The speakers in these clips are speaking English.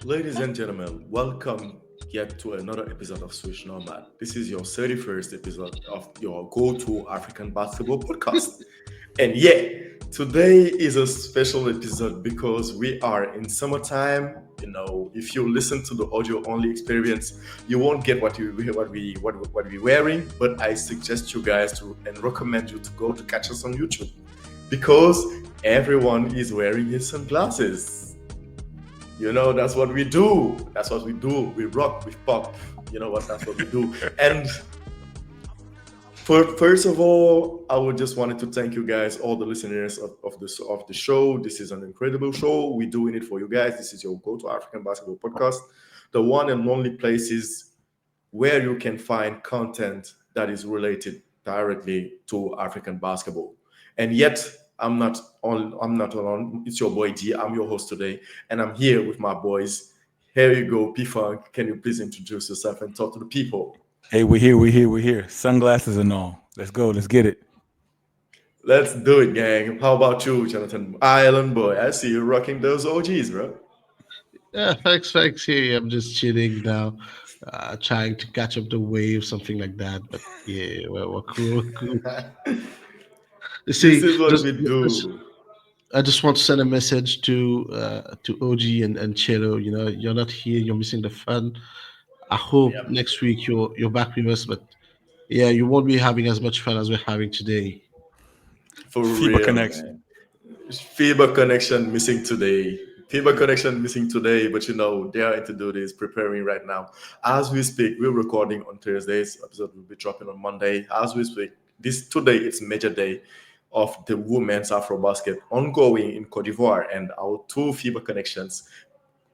Ladies and gentlemen, welcome yet to another episode of Switch Nomad. This is your 31st episode of your go to African basketball podcast. And yeah, today is a special episode because we are in summertime. If you listen to the audio only experience, you won't get what we wearing. But I suggest you guys to and recommend you to go to catch us on YouTube because everyone is wearing his sunglasses. That's what we do. That's what we do. We rock, we pop. You know what? That's what we do. And first of all, I would just wanted to thank you guys, all the listeners of the show. This is an incredible show. We're doing it for you guys. This is your Go to African Basketball podcast, the one and only places where you can find content that is related directly to African basketball. And yet, I'm not alone. It's your boy G. I'm your host today, and I'm here with my boys. Here you go, P Funk. Can you please introduce yourself and talk to the people? Hey, we're here. Sunglasses and all. Let's go. Let's get it. Let's do it, gang. How about you, Jonathan? Island boy. I see you rocking those OGs, bro. Yeah, thanks. Here, I'm just chilling now, trying to catch up the wave, something like that. But yeah, we're cool. We're cool. You This see, is what just, we just do. I just want to send a message to OG and Chelo. You know, you're not here. You're missing the fun. I hope Yep. next week you're back with us. But yeah, you won't be having as much fun as we're having today. For FIBA real, connection. man. Fiber connection missing today. Fiber connection missing today, but they are into do this, preparing right now. As we speak, we're recording on Thursdays. Episode will be dropping on Monday. As we speak, this today it's major day of the women's AfroBasket ongoing in Cote d'Ivoire, and our two FIBA connections,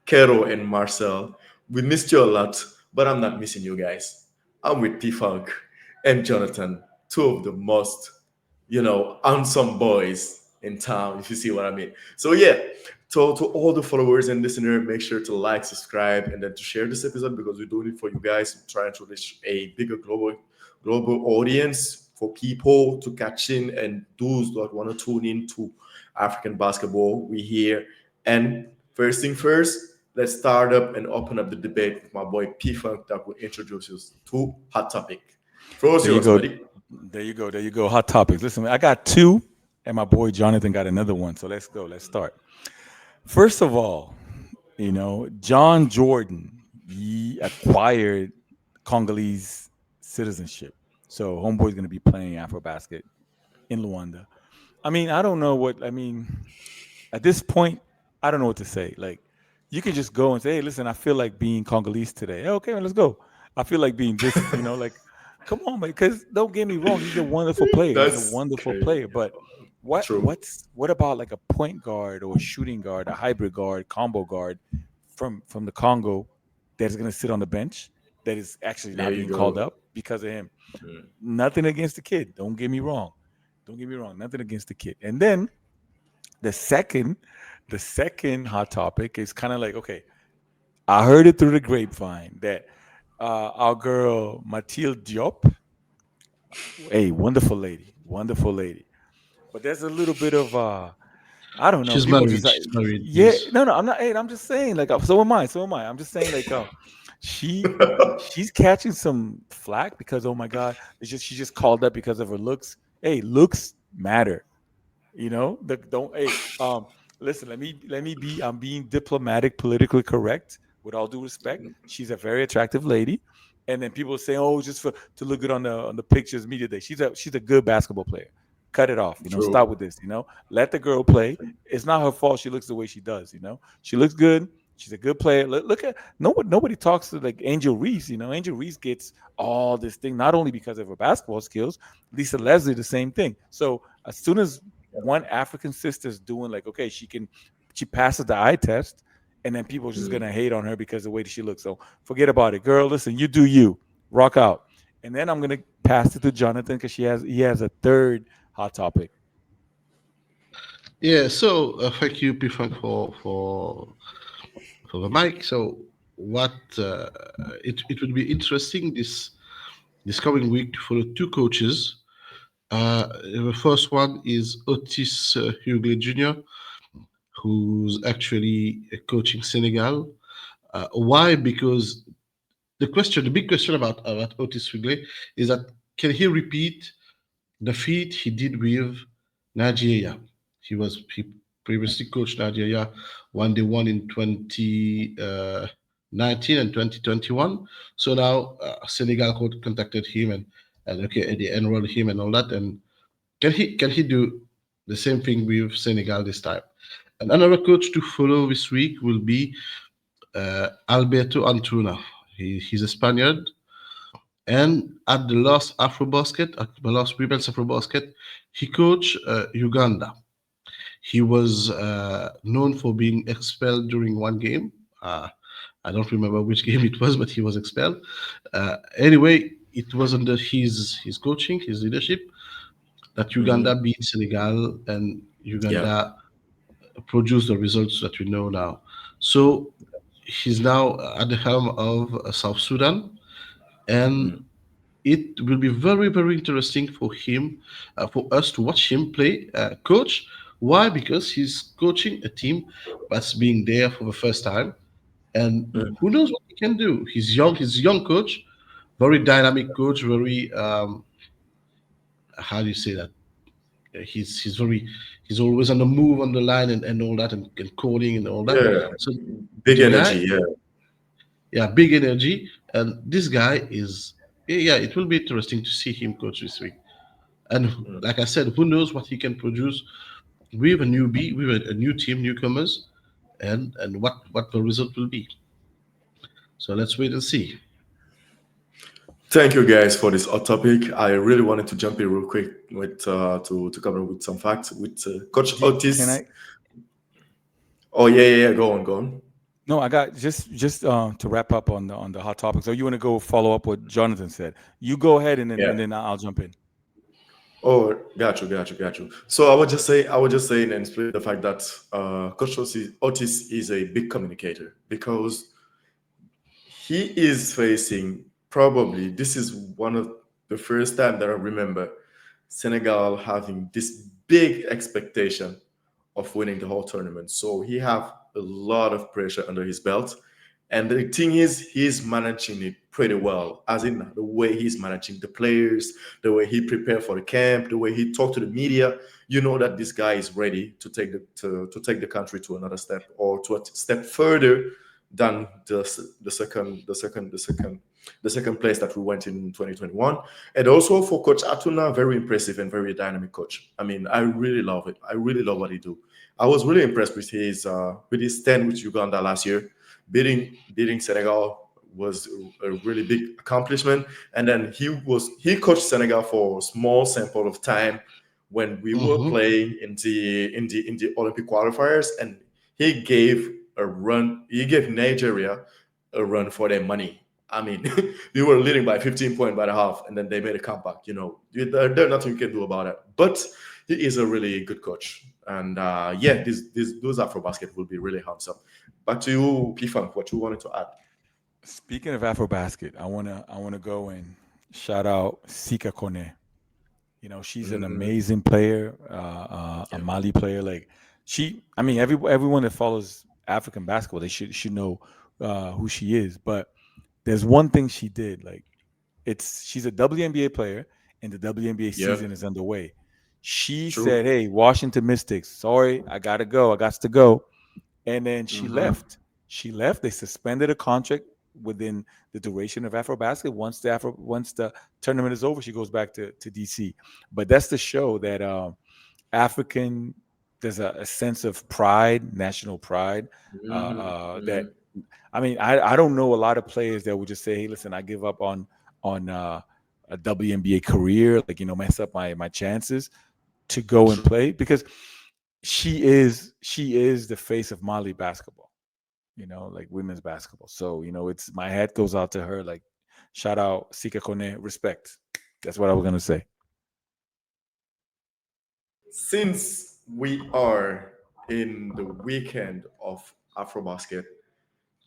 Kero and Marcel. We missed you a lot, but I'm not missing you guys. I'm with P Funk and Jonathan, two of the most handsome boys in town, if you see what I mean. So yeah, to all the followers and listeners, make sure to like, subscribe, and then to share this episode because we're doing it for you guys, trying to reach a bigger global audience for people to catch in and those that want to tune in to African basketball. We here. And first thing first, let's start up and open up the debate with my boy P Funk that will introduce us to hot topic. Floor's There you yours, go. buddy. There you go. Hot topics. Listen, I got two, and my boy Jonathan got another one. So let's go. Let's start. First of all, John Jordan, he acquired Congolese citizenship. So homeboy's gonna be playing AfroBasket in Luanda. I mean, I don't know what I mean. At this point, I don't know what to say. Like, you can just go and say, "Hey, listen, I feel like being Congolese today." Hey, okay, man, let's go. I feel like being this. Like, come on, man. Because don't get me wrong, he's a wonderful player. He's a That's wonderful crazy. player. But True. what about like a point guard or a shooting guard, a hybrid guard, combo guard from the Congo that is going to sit on the bench that is actually There not you being called go. up because of him? Mm. Nothing against the kid. Don't get me wrong. Don't get me wrong. Nothing against the kid. And then the second, the second hot topic is kind of like, okay, I heard it through the grapevine that our girl Mathilde Diop, hey, wonderful lady. But there's a little bit of I don't know. She's People just married. like, She's married. yeah, Please. no, I'm not. Hey, I'm just saying, like, so am I. So am I. I'm just saying, like, she she's catching some flack because oh my god, it's just she just called up because of her looks. Hey, looks matter. The don't hey listen, let me be I'm being diplomatic, politically correct, with all due respect. She's a very attractive lady. And then people say, oh, just for to look good on the pictures media day. She's a good basketball player. Cut it off, stop True. with this, let the girl play. It's not her fault she looks the way she does, she looks good. She's a good player. Look at nobody talks to like Angel Reese. Angel Reese gets all this thing not only because of her basketball skills. Lisa Leslie, the same thing. So as soon as one African sister's doing like, okay, she passes the eye test, and then people are just Mm. gonna hate on her because of the way that she looks. So forget about it, girl. Listen, you do you, rock out. And then I'm gonna pass it to Jonathan because he has a third hot topic. Yeah. So thank you, Pifan, for the mic. So what it would be interesting this coming week to follow two coaches. The first one is Otis Hughley Jr., who's actually coaching Senegal. Why? Because the big question about Otis Wrigley is that can he repeat the feat he did with Nigeria? He previously coached Nigeria when they won in 2019 and 2021. So now Senegal contacted him and okay, and they enrolled him and all that. And can he do the same thing with Senegal this time? And another coach to follow this week will be Alberto Antuna. He's a Spaniard, and at the last AfroBasket, at the last Women's AfroBasket, he coached Uganda. He was known for being expelled during one game. I don't remember which game it was, but he was expelled. Anyway, it was under his coaching, his leadership, that Uganda Hmm. beat Senegal, and Yeah. Uganda produced the results that we know now. So he's now at the helm of South Sudan, and Hmm. it will be very, very interesting for him, for us to watch him play coach. Why? Because he's coaching a team that's being there for the first time, and who knows what he can do. He's a young coach, very dynamic coach, very how do you say that? He's always on the move on the line and all that and calling and all that. Yeah. So Big the guy, energy. Yeah. yeah, big energy, and this guy is yeah. It will be interesting to see him coach this week. And like I said, who knows what he can produce with a newbie, with a new team, newcomers, and what the result will be. So let's wait and see. Thank you guys for this hot topic. I really wanted to jump in real quick with to come up with some facts with Coach Can Otis. I? Oh yeah, yeah, yeah. Go on, go on. No, I got just to wrap up on the hot topics. So you want to go follow up what Jonathan said? You go ahead Yeah. and then I'll jump in. Oh, got you, got you, got you. So I would just say and explain the fact that Coach Otis is a big communicator because he is facing probably this is one of the first time that I remember Senegal having this big expectation of winning the whole tournament. So he have a lot of pressure under his belt. And the thing is, he's managing it pretty well, as in the way he's managing the players, the way he prepared for the camp, the way he talked to the media. You know that this guy is ready to take to take the country to another step or to a step further than the second place that we went in 2021. And also for Coach Atuna, very impressive and very dynamic coach. I mean, I really love it. I really love what he do. I was really impressed with his stand with Uganda last year. Beating Senegal was a really big accomplishment. And then he coached Senegal for a small sample of time when we were Hmm. playing in the Olympic qualifiers, and he gave he gave Nigeria a run for their money. I mean, they were leading by 15 points by the half, and then they made a comeback. You know, there's nothing you can do about it. But he is a really good coach, and yeah, those AfroBasket will be really handsome. Back to you, P Funk. What you wanted to add? Speaking of AfroBasket, I wanna go and shout out Sika Kone. You know, she's an Mm, amazing player, a yeah, Mali player. Like I mean, everyone that follows African basketball, they should know who she is. But there's one thing she did. Like she's a WNBA player, and the WNBA yeah, season is underway. She true. said, "Hey, Washington Mystics, sorry, I gotta go. I got to go." And then she Hmm. left. She left. They suspended a contract within the duration of AfroBasket. Once the tournament is over, she goes back to DC. But that's to show that African there's a sense of pride, national pride. Hmm. That Hmm. I mean, I don't know a lot of players that would just say, "Hey, listen, I give up on a WNBA career, like mess up my chances to go and play," because she is the face of Mali basketball, like women's basketball. So, it's my hat goes out to her. Like, shout out Sika Kone, respect. That's what I was gonna say. Since we are in the weekend of AfroBasket,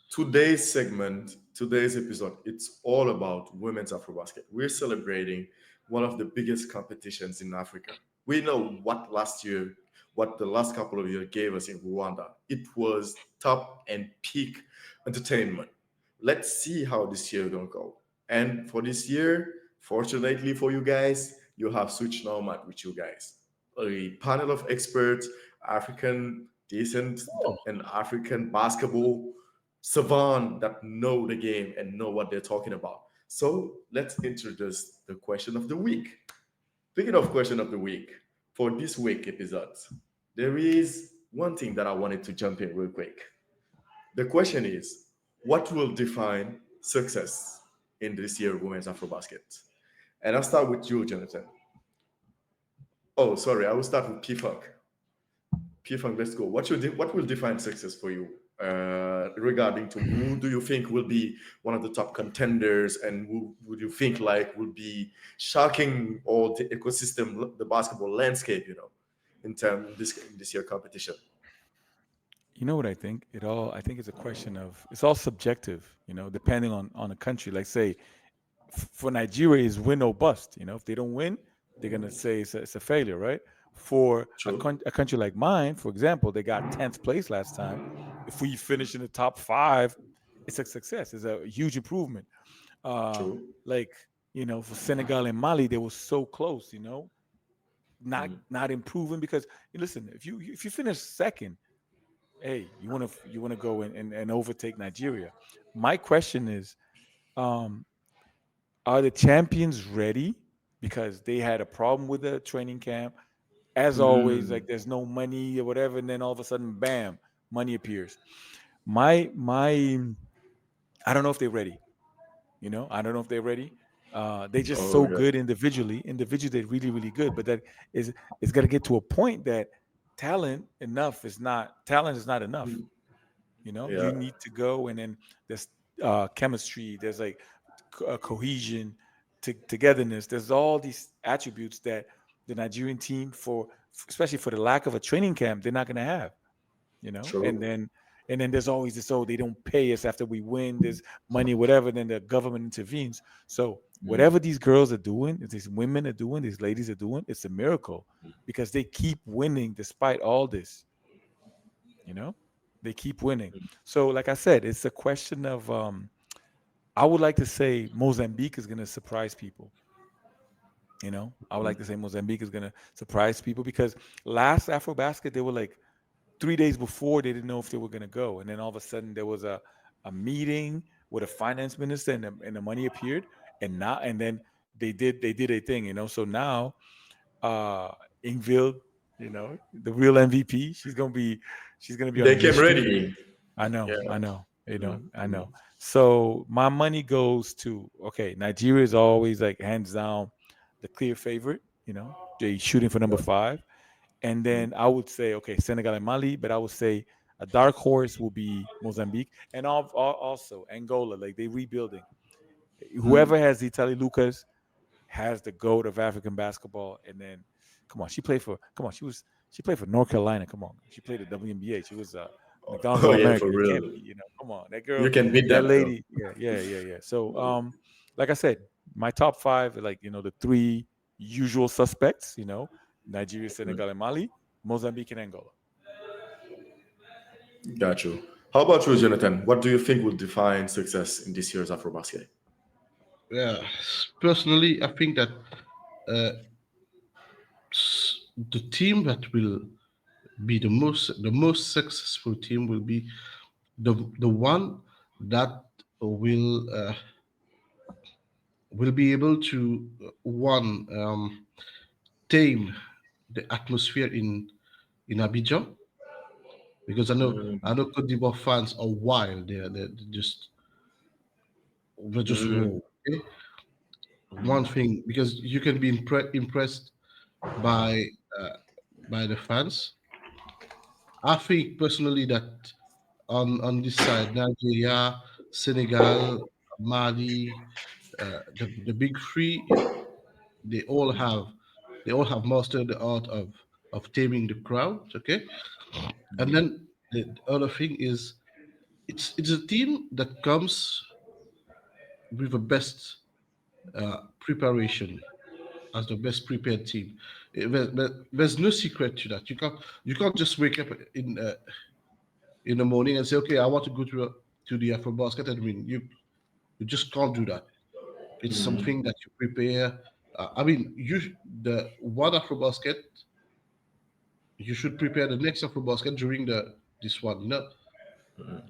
today's episode, it's all about women's AfroBasket. We're celebrating one of the biggest competitions in Africa. We know what the last couple of years gave us in Rwanda. It was top and peak entertainment. Let's see how this year gonna go. And for this year, fortunately for you guys, you have Switch Nomad with you guys, a panel of experts, African decent Oh, and African basketball savant that know the game and know what they're talking about. So let's introduce the question of the week. Speaking of question of the week, for this week episodes, there is one thing that I wanted to jump in real quick. The question is, what will define success in this year women's Afrobasket? And I'll start with you, Jonathan. Oh, sorry, I will start with P-Funk. P-Funk, let's go. What will define success for you regarding to who do you think will be one of the top contenders and who would you think like will be shocking all the ecosystem, the basketball landscape, in terms in this year competition? You know what I think? I think it's a question of, it's all subjective, depending on a country. Like, say, for Nigeria is win or bust. If they don't win, they're gonna say it's a failure, right? For True, a country like mine, for example, they got 10th place last time. If we finish in the top five, it's a success. It's a huge improvement. Uh, true. like, for Senegal and Mali, they were so close. Not improving because, listen, if you finish second, hey, you want to go and overtake Nigeria. My question is, um, are the champions ready? Because they had a problem with the training camp. As always, like, Mm, there's no money or whatever, and then all of a sudden, bam, money appears. My I don't know if they're ready. I don't know if they're ready. They're just oh so yeah, good individually. Individually, they're really, really good. But that is it's gonna get to a point that talent is not enough. You yeah, need to go, and then there's chemistry. There's like cohesion, togetherness. There's all these attributes that the Nigerian team, especially for the lack of a training camp, they're not going to have. And true. then there's always this, oh, they don't pay us after we win. There's money, whatever. Then the government intervenes. So whatever these girls are doing, these women are doing, these ladies are doing, it's a miracle because they keep winning despite all this. You know, they keep winning. So, like I said, it's a question of. I would like to say Mozambique is going to surprise people. I would like to say Mozambique is going to surprise people because last AfroBasket, they were like 3 days before, they didn't know if they were going to go. And then all of a sudden, there was a meeting with a finance minister and the money appeared. And then they did a thing, So now, uh, Ingvild, the real MVP, she's gonna be on They a came mission. ready. I Yeah. know, I know, Mhm, I mhm, know. So my money goes to, okay. Nigeria is always like hands down the clear favorite. They shooting for number five, and then I would say, okay, Senegal and Mali, but I would say a dark horse will be Mozambique, and also Angola. Like, they rebuilding. Whoever has Italy Lucas has the goat of African basketball. And then, come on, she played for North Carolina. Come on, she played at WNBA. She was McDonald's Oh All yeah, American. for You can't real. be, come on, that girl, You can beat that that girl. lady. Yeah, yeah, yeah, yeah. So, like I said, my top five are, like, the three usual suspects. Nigeria, Senegal, and Mali, Mozambique, and Angola. Got you. How about you, Jonathan? What do you think will define success in this year's AfroBasket? yeah. Personally, I think that uh, the team that will be the most successful team will be the one that will be able to one tame the atmosphere in Abidjan, because I know Cote d'Ivoire fans are wild. They're just raw. Mm, Okay? One thing, because you can be impressed by uh, by the fans. I think personally that on this side, Nigeria, Senegal, Mali, the big three, they all have they all have mastered the art of taming the crowd. Okay, and then the other thing is it's a team that comes with the best preparation, as the best prepared team. There's no secret to that. You can't just wake up in the morning and say, okay, I want to go to the AfroBasket and win. You just can't do that. It's something that you prepare. I mean, the one AfroBasket, you should prepare the next AfroBasket during the this one,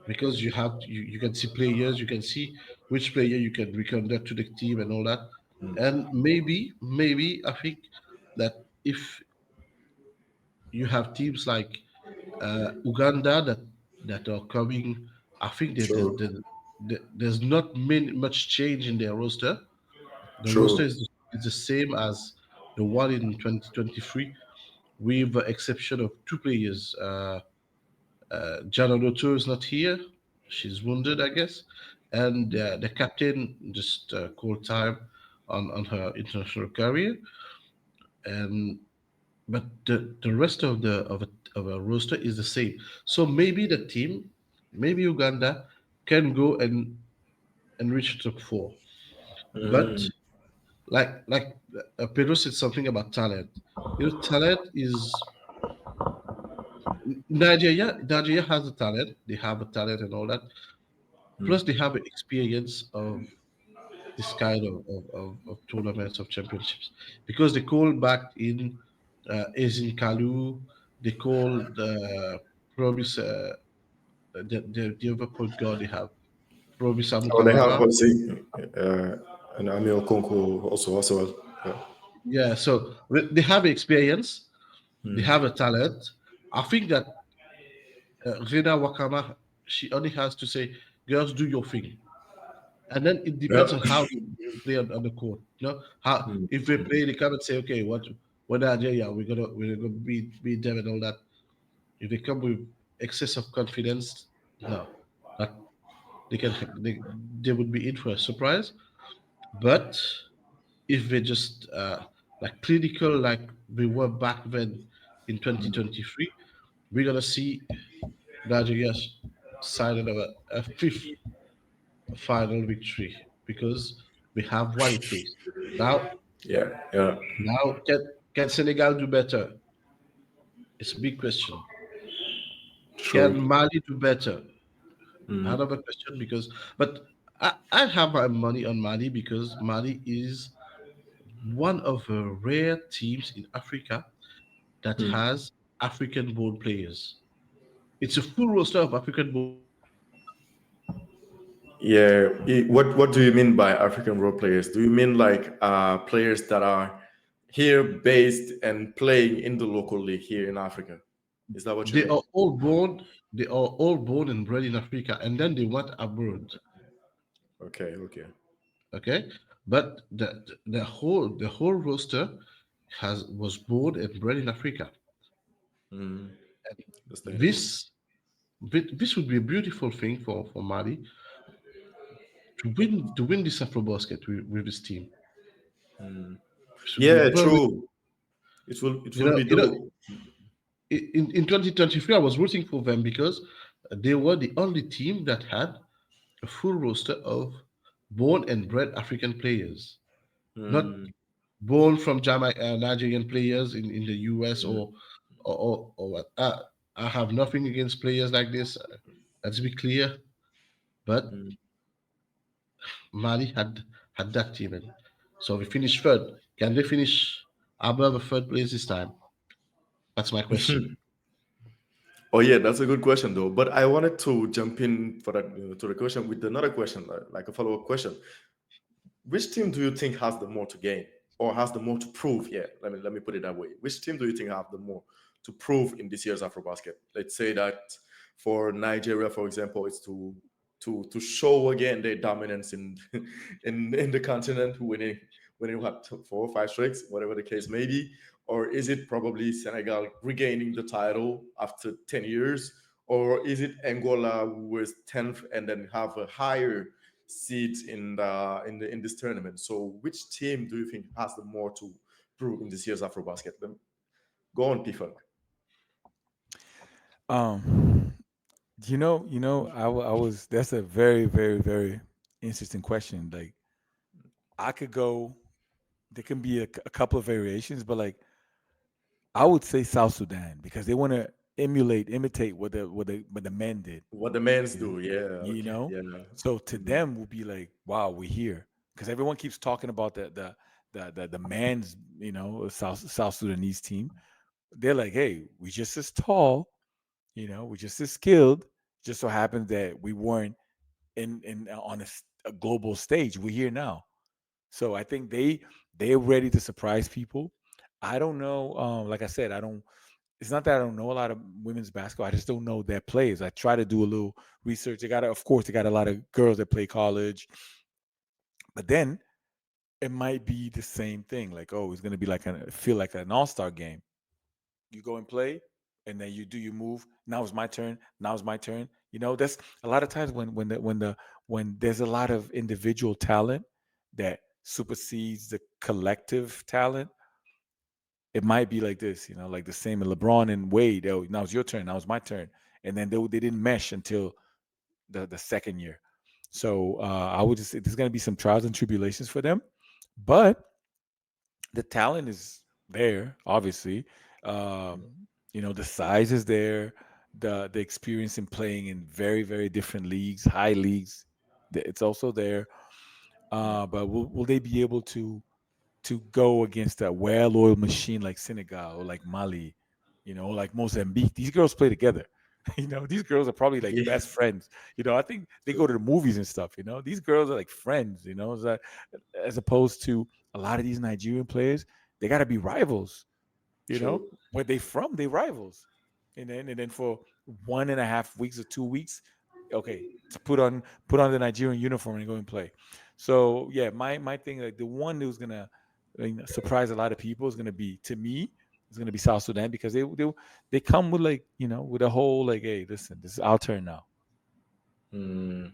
because you can see players, you can see which player you can reconduct to the team and all that. And maybe I think that if you have teams like Uganda that are coming, I think that True. there's not much change in their roster. The roster True. is the same as the one in 2023, with the exception of two players. Jana Doto is not here; she's wounded, I guess, and the captain just called time on her international career. And but the rest of a roster is the same. So maybe the team, maybe Uganda can go and reach top four. But Pedro said something about talent. Talent is Nigeria. Nigeria has a talent. They have a talent and all that. Plus, they have experience of this kind of tournaments of championships because they called back in Ezin Kalu. They called Promise the other point guard they have Promise Oh, they have Amukamara. Jose and Amir Konko also as well. Yeah. Yeah, so they have experience. They have a talent. I think that Rena Wakama, she only has to say, "Girls, do your thing," and then it Yeah. depends on how they play on the court. How if they play, they come and say, "Okay, what Nigeria, we're gonna beat them and all that." If they come with excess of confidence, no, that they can they would be in for a surprise. But if they just like clinical like we were back then in 2023, we're gonna see Nigeria sign a fifth final victory because we have what it takes. Now, Yeah. Yeah. now can Senegal do better? It's a big question. Can True. Mali do better? Another question because, but I have my money on Mali because Mali is one of the rare teams in Africa that has African-born players. It's a full roster of African-born players. Yeah. What do you mean by African role players? Do you mean like players that are here based and playing in the local league here in Africa? Is that what you They mean? are all born. They are all born and bred in Africa, and then they went abroad. Okay. Okay. Okay, but the whole roster has was born and bred in Africa. Understandable. This would be a beautiful thing for Mali to win this AfroBasket with this team. This would be Yeah. very, True. It will. It you will know be you know dope. in 2023 I was rooting for them because they were the only team that had a full roster of born and bred African players, not born from Nigerian players in the US or what. I have nothing against players like this. Let's be clear, but Mali had that team, and so we finished third. Can they finish above the third place this time? That's my question. Oh yeah, that's a good question though. But I wanted to jump in for that to the question with another question, like a follow up question. Which team do you think has the more to gain or has the more to prove? Yeah, let me put it that way. Which team do you think have the more to prove in this year's AfroBasket? Let's say that for Nigeria, for example, it's to show again their dominance in in the continent, winning what 4 or 5 straight, whatever the case may be, or is it probably Senegal regaining the title after 10 years, or is it Angola who was 10th and then have a higher seeds in this tournament. So, which team do you think has the more to prove in this year's AfroBasket? Go on, P-Funk. Um, I was. That's a very, very, very interesting question. Like, I could go. There can be a couple of variations, but like I would say South Sudan because they want to imitate what the men did. What the men's You know, do, yeah, you okay, know. yeah. So to Mhm. them, will be like, wow, we're here because everyone keeps talking about the man's South Sudanese team. They're like, hey, we just as tall, we're just as skilled. Just so happens that we weren't in on a global stage. We're here now. So I think they're ready to surprise people. I don't know. Like I said, I don't. It's not that I don't know a lot of women's basketball. I just don't know their players. I try to do a little research. Of course, they got a lot of girls that play college, but then it might be the same thing. Like, oh, it's gonna be like feel like an all-star game. You go and play, and then you do your move. Now it's my turn. Now it's my turn. That's a lot of times when there's a lot of individual talent that supersedes the collective talent. It might be like this, like the same in LeBron and Wade. Oh, now it's your turn. Now it's my turn, and then they didn't mesh until the second year. So I would just say there's going to be some trials and tribulations for them, but the talent is there, obviously. The size is there, the experience in playing in very, very different leagues, high leagues, it's also there. But will they be able to go against a well-oiled machine like Senegal or like Mali, like Mozambique? These girls play together. These girls are probably like Yeah, best friends. I think they go to the movies and stuff. These girls are like friends. As opposed to a lot of these Nigerian players, they got to be rivals. true. Where they from, they rivals. And then for 1.5 weeks or 2 weeks, okay, to put on the Nigerian uniform and go and play. So yeah, my thing, like the one who's gonna surprise a lot of people is gonna be, to me, is gonna be South Sudan because they come with, like, with a whole, like, hey, listen, this is our turn now. Mm,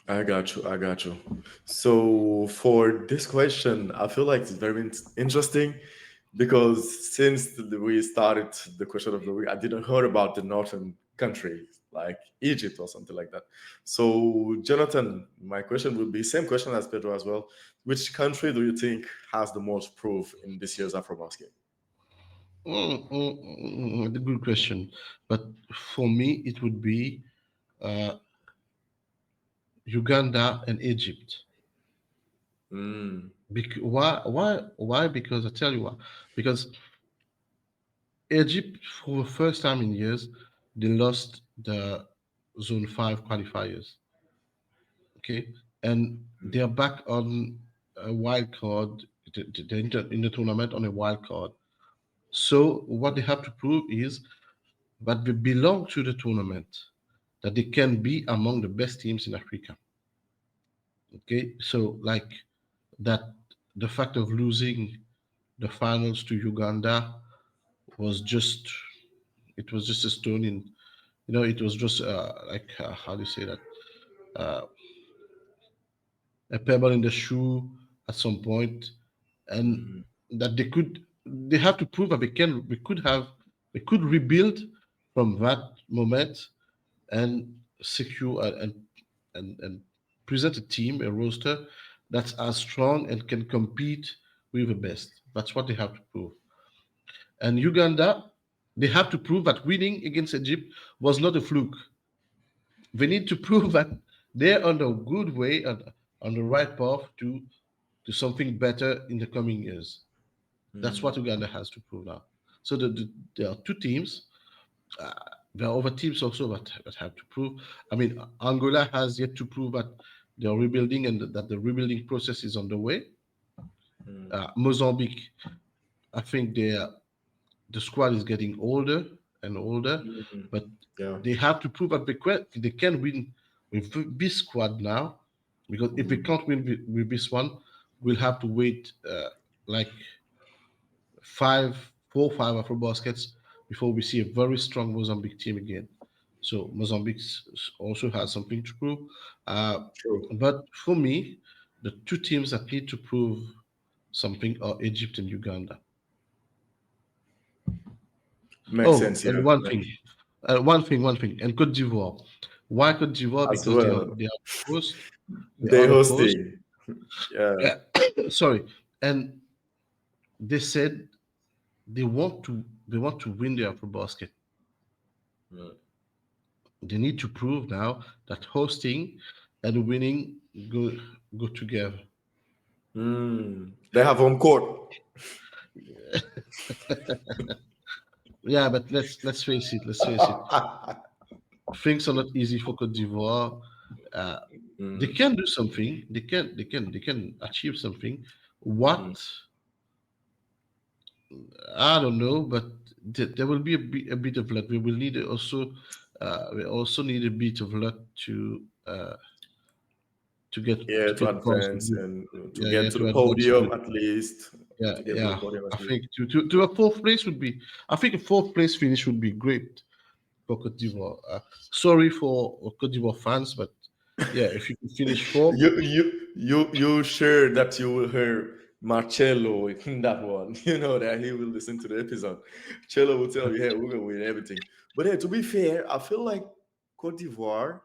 I got you. I got you. So for this question, I feel like it's very interesting because since we started the question of the week, I didn't hear about the northern country like Egypt or something like that. So Jonathan, my question would be same question as Pedro as well. Which country do you think has the most proof in this year's AfroBasket? A good question. But for me, it would be uh, Uganda and Egypt. Mm, Why? Because I tell you why. Because Egypt, for the first time in years, they lost the Zone 5 qualifiers. Okay, and they're back on a wild card. They're in the tournament on a wild card. So what they have to prove is that they belong to the tournament, that they can be among the best teams in Africa. Okay, so like that, the fact of losing the finals to Uganda was just, it was just a stone in, it was just like how do you say that, uh, a pebble in the shoe at some point, and mhm, that they have to prove that they could rebuild from that moment and secure and present a team, a roster that's as strong and can compete with the best. That's what they have to prove. And Uganda, they have to prove that winning against Egypt was not a fluke. They need to prove that they're on the good way, on the right path to something better in the coming years. That's what mm, Uganda has to prove now. So there are two teams. Uh, there are other teams also that have to prove. I mean, Angola has yet to prove that they are rebuilding and that the rebuilding process is underway. mm, Mozambique, I think the squad is getting older and older, mm. but Yeah. they have to prove that they can win with this squad now. Because if they Mm, can't win with this one, we'll have to wait like 5 Afro baskets before we see a very strong Mozambique team again. So Mozambique also has something to prove. Uh, true. but for me, the two teams that need to prove something are Egypt and Uganda. Makes Oh, sense. and Yeah. one thing, and Côte d'Ivoire. Why Côte d'Ivoire? As Because well. they are the host. They They are the host. hosting. Yeah. Yeah, sorry, and they said they want to win the AfroBasket. Mm. They need to prove now that hosting and winning go together. They have home court. Yeah, but let's face it. Let's face it. Things are not easy for Cote d'Ivoire. Uh, they Mm, can do something. They can achieve something. mm. What I don't know, but there will be a bit of luck. We also need a bit of luck to get Yeah, to to get past the advance group. and to Yeah, get yeah, to to the advance to the podium at least. yeah, To get to the yeah. podium I at least. think to a fourth place would be. I think a fourth place finish would be great for Cote d'Ivoire. Sorry for Cote d'Ivoire fans, but yeah, if you could finish fourth, You sure that you will hear Marcello in that one? You know that he will listen to the episode. Cello will tell you, "Hey, we're gonna win everything." But hey, to be fair, I feel like Cote d'Ivoire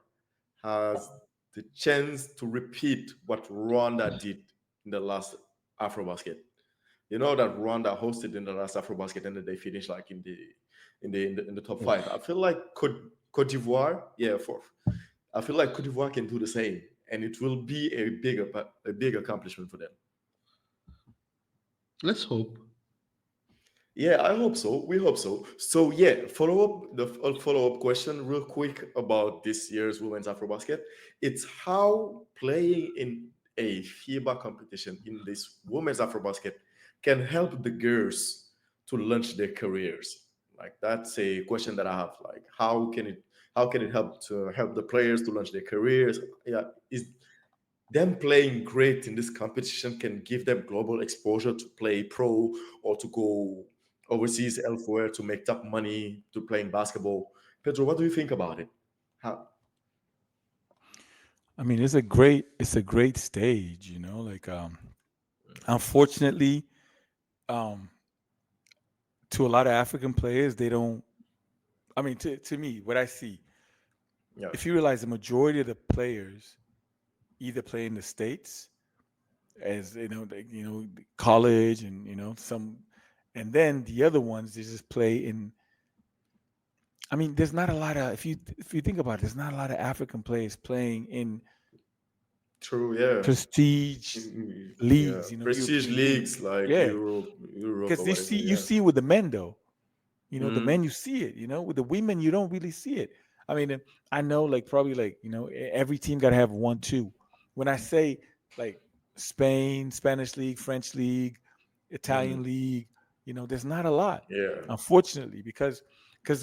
has the chance to repeat what Rwanda did in the last AfroBasket. You know that Rwanda hosted in the last AfroBasket and then they finished like in the top five. I feel like Cote d'Ivoire, yeah, fourth. I feel like Cote d'Ivoire can do the same, and it will be a big accomplishment for them. let's hope. Yeah, I hope so. We hope so. So yeah, follow up question real quick about this year's women's AfroBasket. It's how playing in a FIBA competition in this women's AfroBasket can help the girls to launch their careers. Like that's a question that I have. Like how can it help the players to launch their careers? Yeah, is them playing great in this competition can give them global exposure to play pro or to go overseas elsewhere to make top money to playing basketball. Pedro, what do you think about it? How? I mean, it's a great stage, like unfortunately, um to a lot of African players, they don't. I mean, to me, what I see, Yeah, if you realize the majority of the players either play in the states, as college, and some, and then the other ones they just play in. I mean, there's not a lot of if you think about it, there's not a lot of African players playing in true. Yeah. prestige Yeah, leagues, prestige European leagues. leagues like Yeah, Europe because or you whatever. see you Yeah. see with the men though. The Mhm. men you see it. With the women you don't really see it. I mean, I know like probably like every team got to have one two. When I say like Spain, Spanish league, French league, Italian Mhm. league, there's not a lot, Yeah. unfortunately, because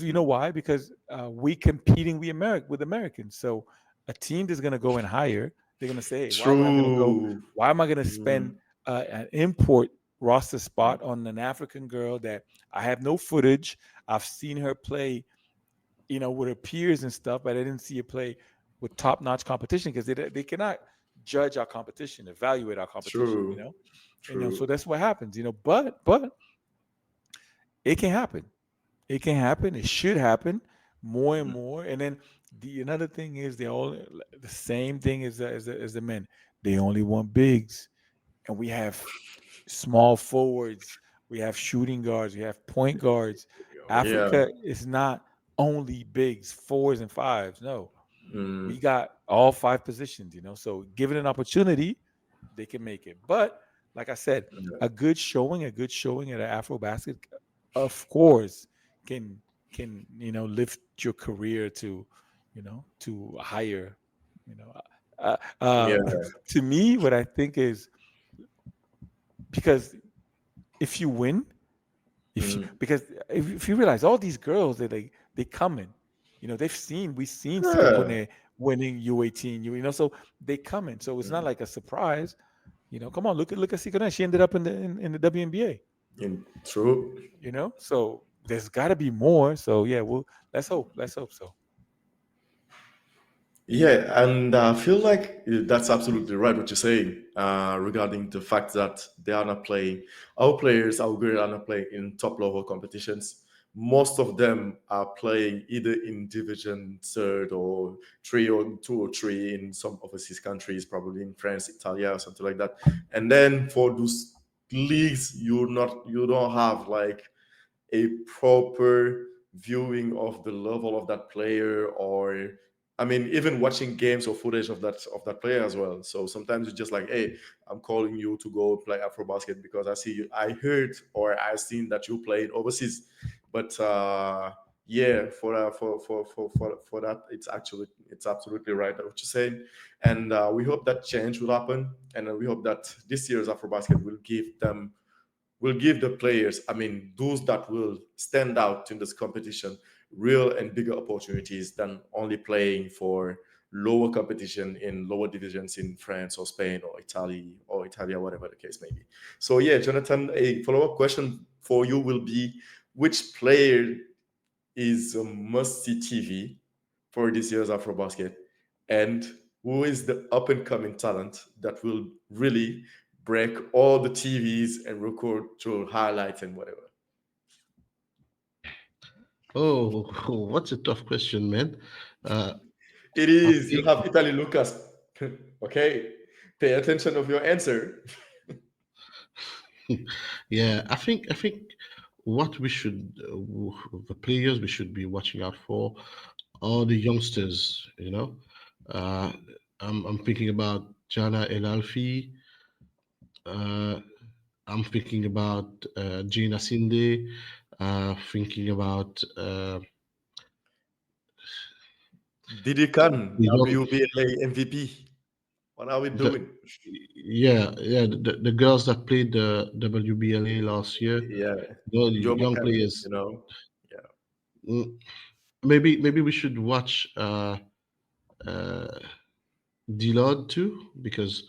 you know why? Because we competing with Americans. So a team that's gonna go and hire, they're gonna say, hey, why am I gonna go? True. Why am I gonna spend Mhm. an import roster spot on an African girl that I have no footage? I've seen her play, with her peers and stuff, but I didn't see her play with top notch competition because they cannot judge our competition, evaluate our competition, True. and so True. that's what happens, but it can happen. It can happen. It should happen more and more. And then the another thing is they all the same thing as the men. They only want bigs, and we have small forwards. We have shooting guards. We have point guards. Yeah. Africa is not only bigs, fours and fives. No, we Mm. got all five positions. So given an opportunity, they can make it. But like I said, a good showing at an Afro basket, of course, can lift your career to higher. You know, Yeah. to me, what I think is because if you win, if you Mm. because if you realize all these girls that they come in, we've seen Yeah. Sikakone winning U18, so they come in. So it's not like a surprise. Come on, look at Sikakone. She ended up in the WNBA. True. So there's got to be more. So yeah, well, let's hope so. Yeah, and I feel like that's absolutely right what you're saying regarding the fact that they are not playing. Our players, our girls are not playing in top level competitions. Most of them are playing either in division third or three or two or three in some overseas countries, probably in France, Italy, or something like that. And then for those leagues, you don't have like a proper viewing of the level of that player, or I mean, even watching games or footage of that player as well. So sometimes it's just like, hey, I'm calling you to go play AfroBasket because I see you, I heard or I seen that you played overseas. But yeah, for that, it's absolutely right what you're saying, and we hope that change will happen, and we hope that this year's AfroBasket will give the players, I mean, those that will stand out in this competition, real and bigger opportunities than only playing for lower competition in lower divisions in France or Spain or Italy or Italia, whatever the case may be. So yeah, Jonathan, a follow-up question for you will be: which player is a must-see TV for this year's AfroBasket, and who is the up-and-coming talent that will really break all the TVs and record through highlights and whatever? Oh, what's a tough question, man. Uh, It I is. You think, have Italy Lucas. Okay, pay attention of your answer. yeah, I think what we should, the players we should be watching out for are the youngsters. Uh, I'm thinking about Jana El Alfi. Uh, I'm thinking about Gina Sinde. Thinking about Didi Khan, the young, WBLA MVP. What are we the doing? yeah, the girls that played the WBLA last year. Yeah, The Joe young McCann, players. Yeah. Mm, maybe we should watch uh, Deload too, because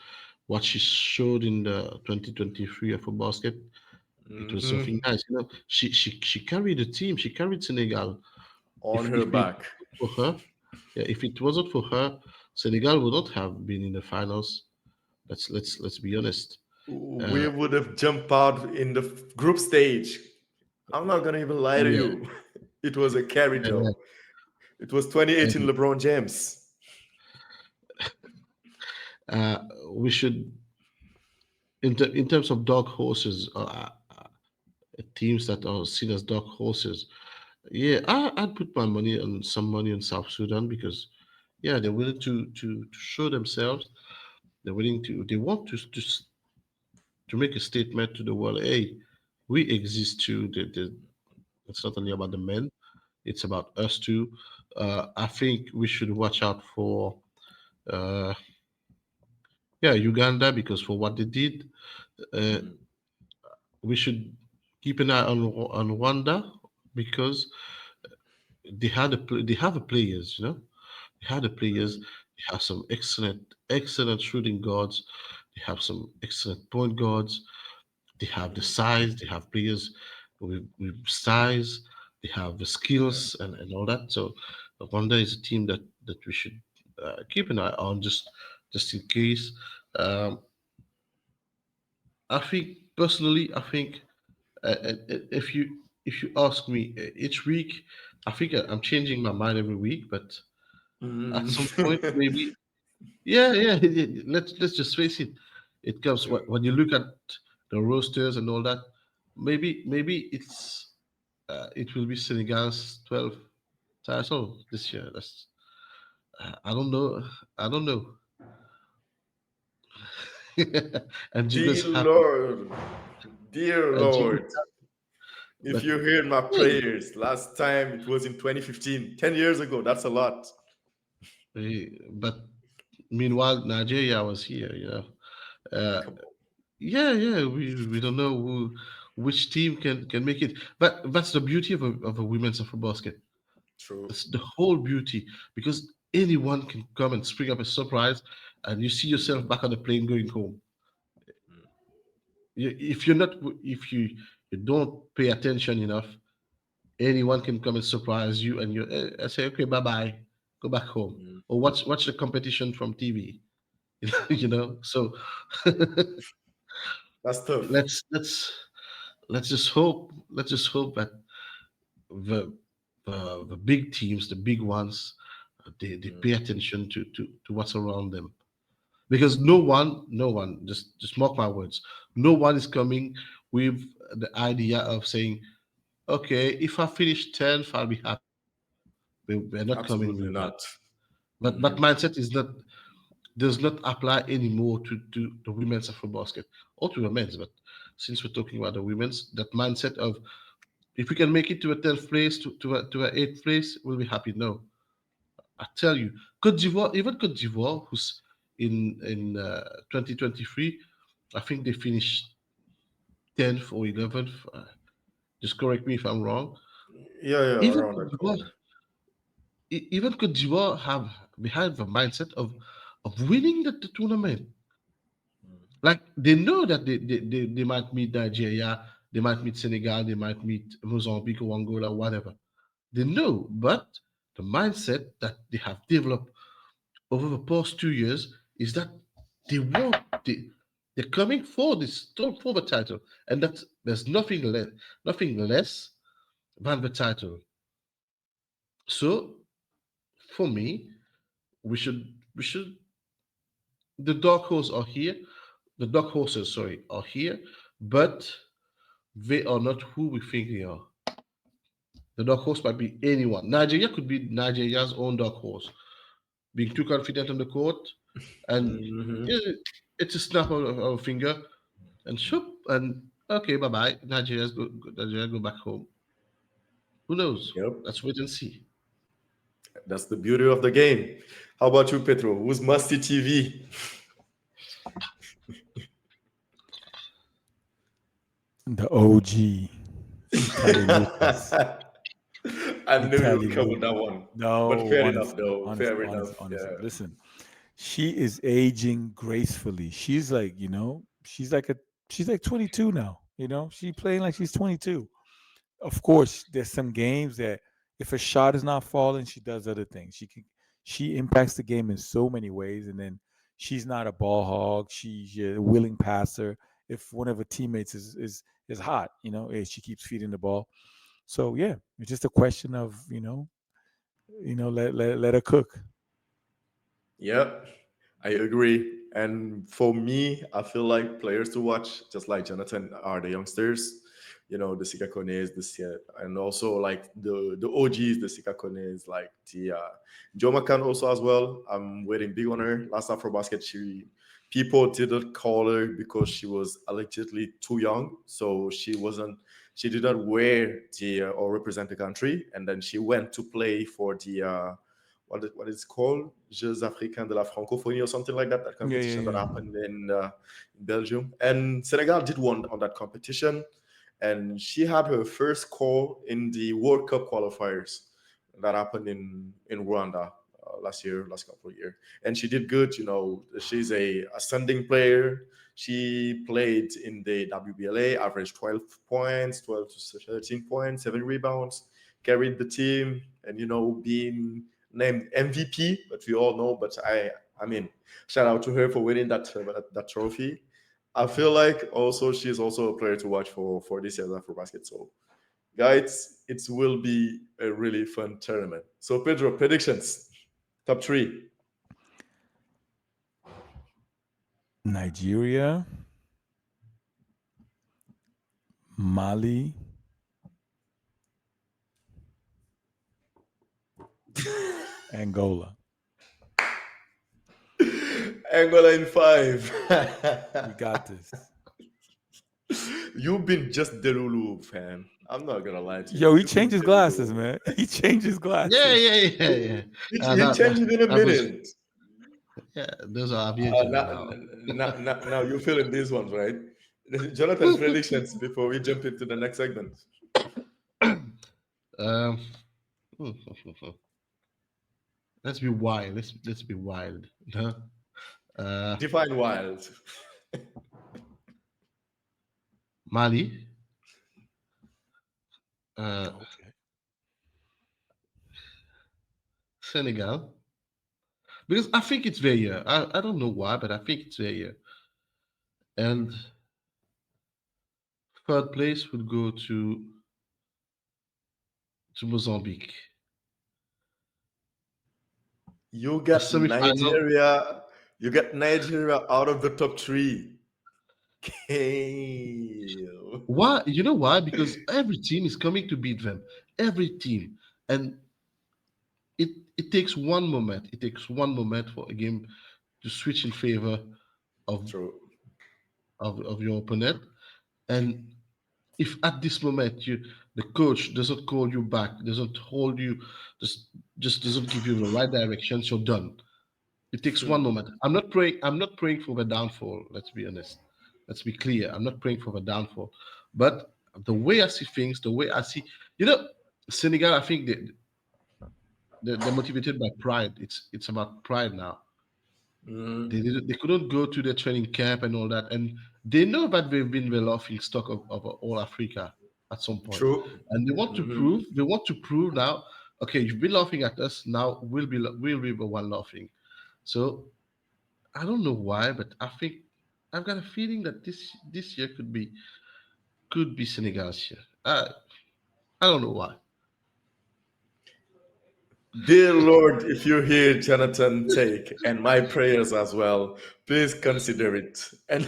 what she showed in the 2023 AfroBasket, it was something Hmm. nice. She carried the team. She carried Senegal. On If her it back. wasn't for her, yeah, if it wasn't for her, Senegal would not have been in the finals. Let's be honest. We Uh, would have jumped out in the group stage. I'm not gonna even lie to yeah, you. It was a carry yeah, job. It was 2018 and LeBron James. uh, we should, in terms of dog horses, teams that are seen as dog horses. Yeah, I'd put my money on some money on South Sudan because, yeah, they're willing to show themselves. They're willing they want to make a statement to the world. Hey, we exist too. It's not only about the men; it's about us too. I think we should watch out for, uh, yeah, Uganda, because for what they did. Uh, Mm, we should keep an eye on Rwanda because they have a players. They have the players. mm, They have some excellent shooting guards. They have some excellent point guards. They have the mm, size. They have players with size. They have the yeah, skills and all that. So Rwanda is a team that we should keep an eye on, just in case. Um, I think personally, I think if you ask me each week, I think I'm changing my mind every week. But at mm. some point, maybe, yeah, yeah. Let's just face it. It comes Yeah. when you look at the rosters and all that. Maybe it will be Senegal's 12th title this year. That's I don't know. I don't know. And Dear Jigo's happy. Lord, dear And Jigo's Lord, happy. if But you heard my hey, prayers, last time it was in 2015, 10 years ago. That's a lot. but meanwhile, Nigeria was here. Uh, Come on. yeah. We don't know which team can make it. But that's the beauty of a women's AfroBasket. True. That's the whole beauty because anyone can come and spring up a surprise, and you see yourself back on the plane going home. Mm, If you're not, if you don't pay attention enough, anyone can come and surprise you, and I say, okay, bye bye, go back home, mm. or watch the competition from TV. So That's tough. let's just hope that the the big teams, the big ones, they Mm, pay attention to what's around them, because no one, just mark my words, no one is coming with the idea of saying, Okay, if I finish 10th, I'll be happy. We're not coming Absolutely with that. not. But that mindset is not does not apply anymore to the women's Afro basket or to the men's. But since we're talking about the women's, that mindset of if we can make it to a 10th place, to a 8th place, we'll be happy. No, I tell you, Côte d'Ivoire, even Côte d'Ivoire, who's in 2023, I think they finished 10th or 11th. Just correct me if I'm wrong. Yeah, yeah, Even around Côte that d'Ivoire, corner. even Côte d'Ivoire have behind the mindset of winning the tournament. Like they know that they might meet Nigeria, they might meet Senegal, they might meet Mozambique or Angola, whatever. They know, but the mindset that they have developed over the past 2 years is that they want they're coming for this for the title, and that there's nothing less than the title. So for me, we should the dark horse are here. The dark horses, sorry, are here, but they are not who we think they are. The dark horse might be anyone. Nigeria could be Nigeria's own dark horse, being too confident on the court, and Hmm. yeah, it's a snap of a finger, and shoop, and okay, bye bye. Nigeria go back home. Who knows? Yep, Let's wait and see. that's the beauty of the game. How about you, Petro? Who's Musty TV? The OG, Italy Lucas. I knew you Italy would come with Lucas. that one. But No, fair enough, honestly, though. honestly, Fair enough. honestly, honestly. Yeah. Listen, she is aging gracefully. She's like, she's like 22 now. She playing like she's 22. Of course, there's some games that if a shot is not falling, she does other things. She impacts the game in so many ways, and then she's not a ball hog. She's a willing passer. If one of her teammates is hot, she keeps feeding the ball. So yeah, it's just a question of let her cook. Yeah, I agree. And for me, I feel like players to watch, just like Jonathan, are the youngsters. The Sikakones, and also like the OGs, the Sikakones, like the Joma Khan also as well. I'm waiting big on her. Last AfroBasket, people didn't call her because she was allegedly too young, so she did not wear the or represent the country, and then she went to play for the what is called Jeux Africains de la Francophonie or something like that. That Yeah, yeah, competition that yeah. happened in Belgium, and Senegal did one on that competition, and she had her first call in the World Cup qualifiers that happened in Rwanda last couple of years, and she did good. She's a ascending player. She played in the WBLA, averaged 12 points, 12 to 13 points, 7 rebounds, carried the team, and being named MVP. But we all know. But I mean, shout out to her for winning that trophy. I feel like also she's also a player to watch for this year's AfroBasket. So, guys, it will be a really fun tournament. So, Pedro, predictions, top three. Nigeria, Mali, Angola. Angola in five. We got this. You've been just Delulu fan. I'm not gonna lie to you. Yo, he You've been changed his glasses, Delulu. man. He changed his Yeah, glasses. yeah, yeah, yeah. He changed it in a That was minute. yeah. Those are aviators Now, now. now you're feeling these ones, right? Jonathan, predictions before we jump into the next segment. um, let's be wild. Let's be wild. Huh? Uh, Define wild. Mali, uh, Okay. Senegal, because I think it's their year. I don't know why, but I think it's their year. And third place would go to Mozambique. You A got semi-final. Nigeria. You got Nigeria out of the top three. Kale. Why? You know why? Because every team is coming to beat them. Every team, and it it takes one moment. It takes one moment for a game to switch in favor of True. of your opponent. And if at this moment the coach doesn't call you back, doesn't hold you, just just doesn't give you the right direction, you're done. It takes one moment. I'm not praying for the downfall. Let's be honest. Let's be clear. I'm not praying for the downfall. But the way I see things, the way I see, you know, Senegal, I think they're motivated by pride. It's about pride now. They couldn't go to the training camp and all that, and they know that they've been the laughing stock of all Africa at some point, True. and they want to Mhm. prove. They want to prove now. Okay, you've been laughing at us. Now we'll be the one laughing. So I don't know why, but I think I've got a feeling that this year could be Senegal's year. I don't know why. Dear Lord, if you hear Jonathan take and my prayers as well, please consider it. And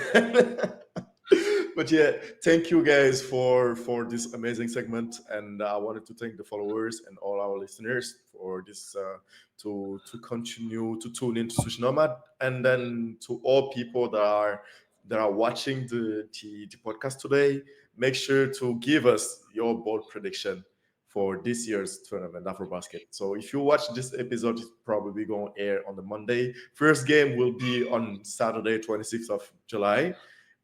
but yeah, thank you guys for this amazing segment, and I wanted to thank the followers and all our listeners for this to continue to tune into Sushi Nomad, and then to all people that are watching the podcast today. Make sure to give us your bold prediction for this year's tournament, AfroBasket. So if you watch this episode, it's probably going to air on the Monday. First game will be on Saturday, 26th of July,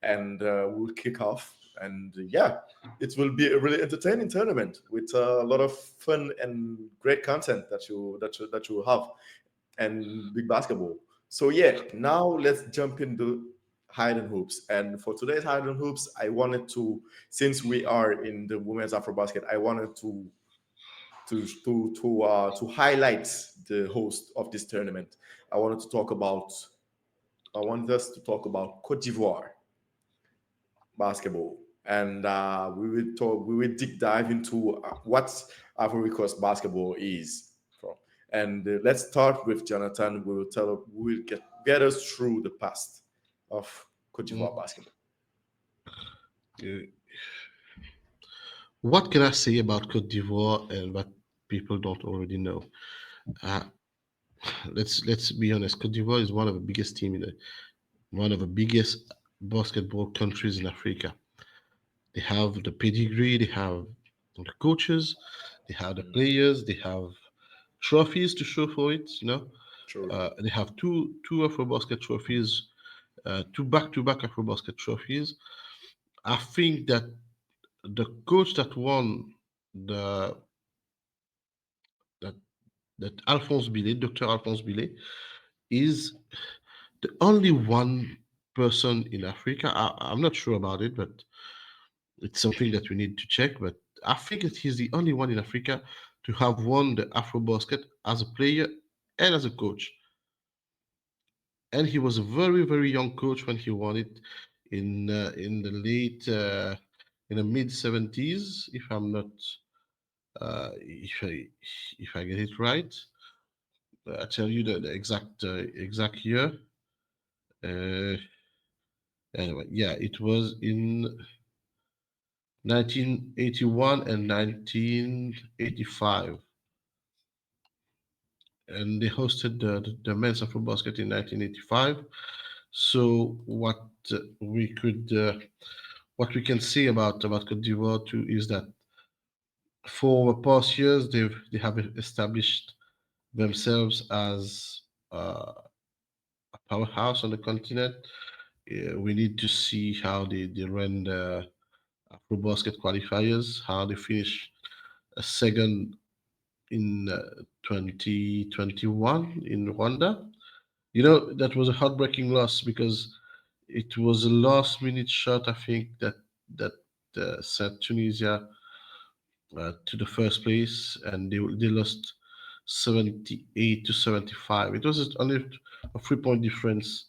and we'll kick off. And yeah, it will be a really entertaining tournament with a lot of fun and great content that you have and big basketball. So yeah, now let's jump into hide and hoops. And for today's hide and hoops, I wanted to, since we are in the women's AfroBasket, I wanted to highlight the host of this tournament. I wanted to talk about I wanted us to talk about Côte d'Ivoire basketball, and we will deep dive into what Ivory Coast basketball is from. And let's start with Jonathan. We will get us through the past of Côte d'Ivoire Mm. basketball. Uh, What can I say about Cote d'Ivoire and what people don't already know? Uh, let's be honest. Cote d'Ivoire is one of the biggest team in one of the biggest basketball countries in Africa. They have the pedigree, they have the coaches, they have the Mm, players, they have trophies to show for it. true, They have two AfroBasket trophies, two back-to-back AfroBasket trophies. I think that the coach that won the that that Alphonse Billet, Dr. Alphonse Billet, is the only one person in Africa. I'm not sure about it, but it's something that we need to check. But I think that he's the only one in Africa to have won the AfroBasket as a player and as a coach. And he was a very, very young coach when he won it in the in the mid 70s, if I'm not if I get it right. I tell you the exact year. Uh, Anyway, yeah, it was in 1981 and 1985, and they hosted the men's AfroBasket in 1985. So we could what we can say about Cote d'Ivoire too is that for the past years they have established themselves as a powerhouse on the continent. We need to see how they run the AfroBasket qualifiers, how they finish a second in 2021 in Rwanda. That was a heartbreaking loss because it was a last minute shot, I think, that sent Tunisia to the first place, and they lost 78 to 75. It was only a 3 point difference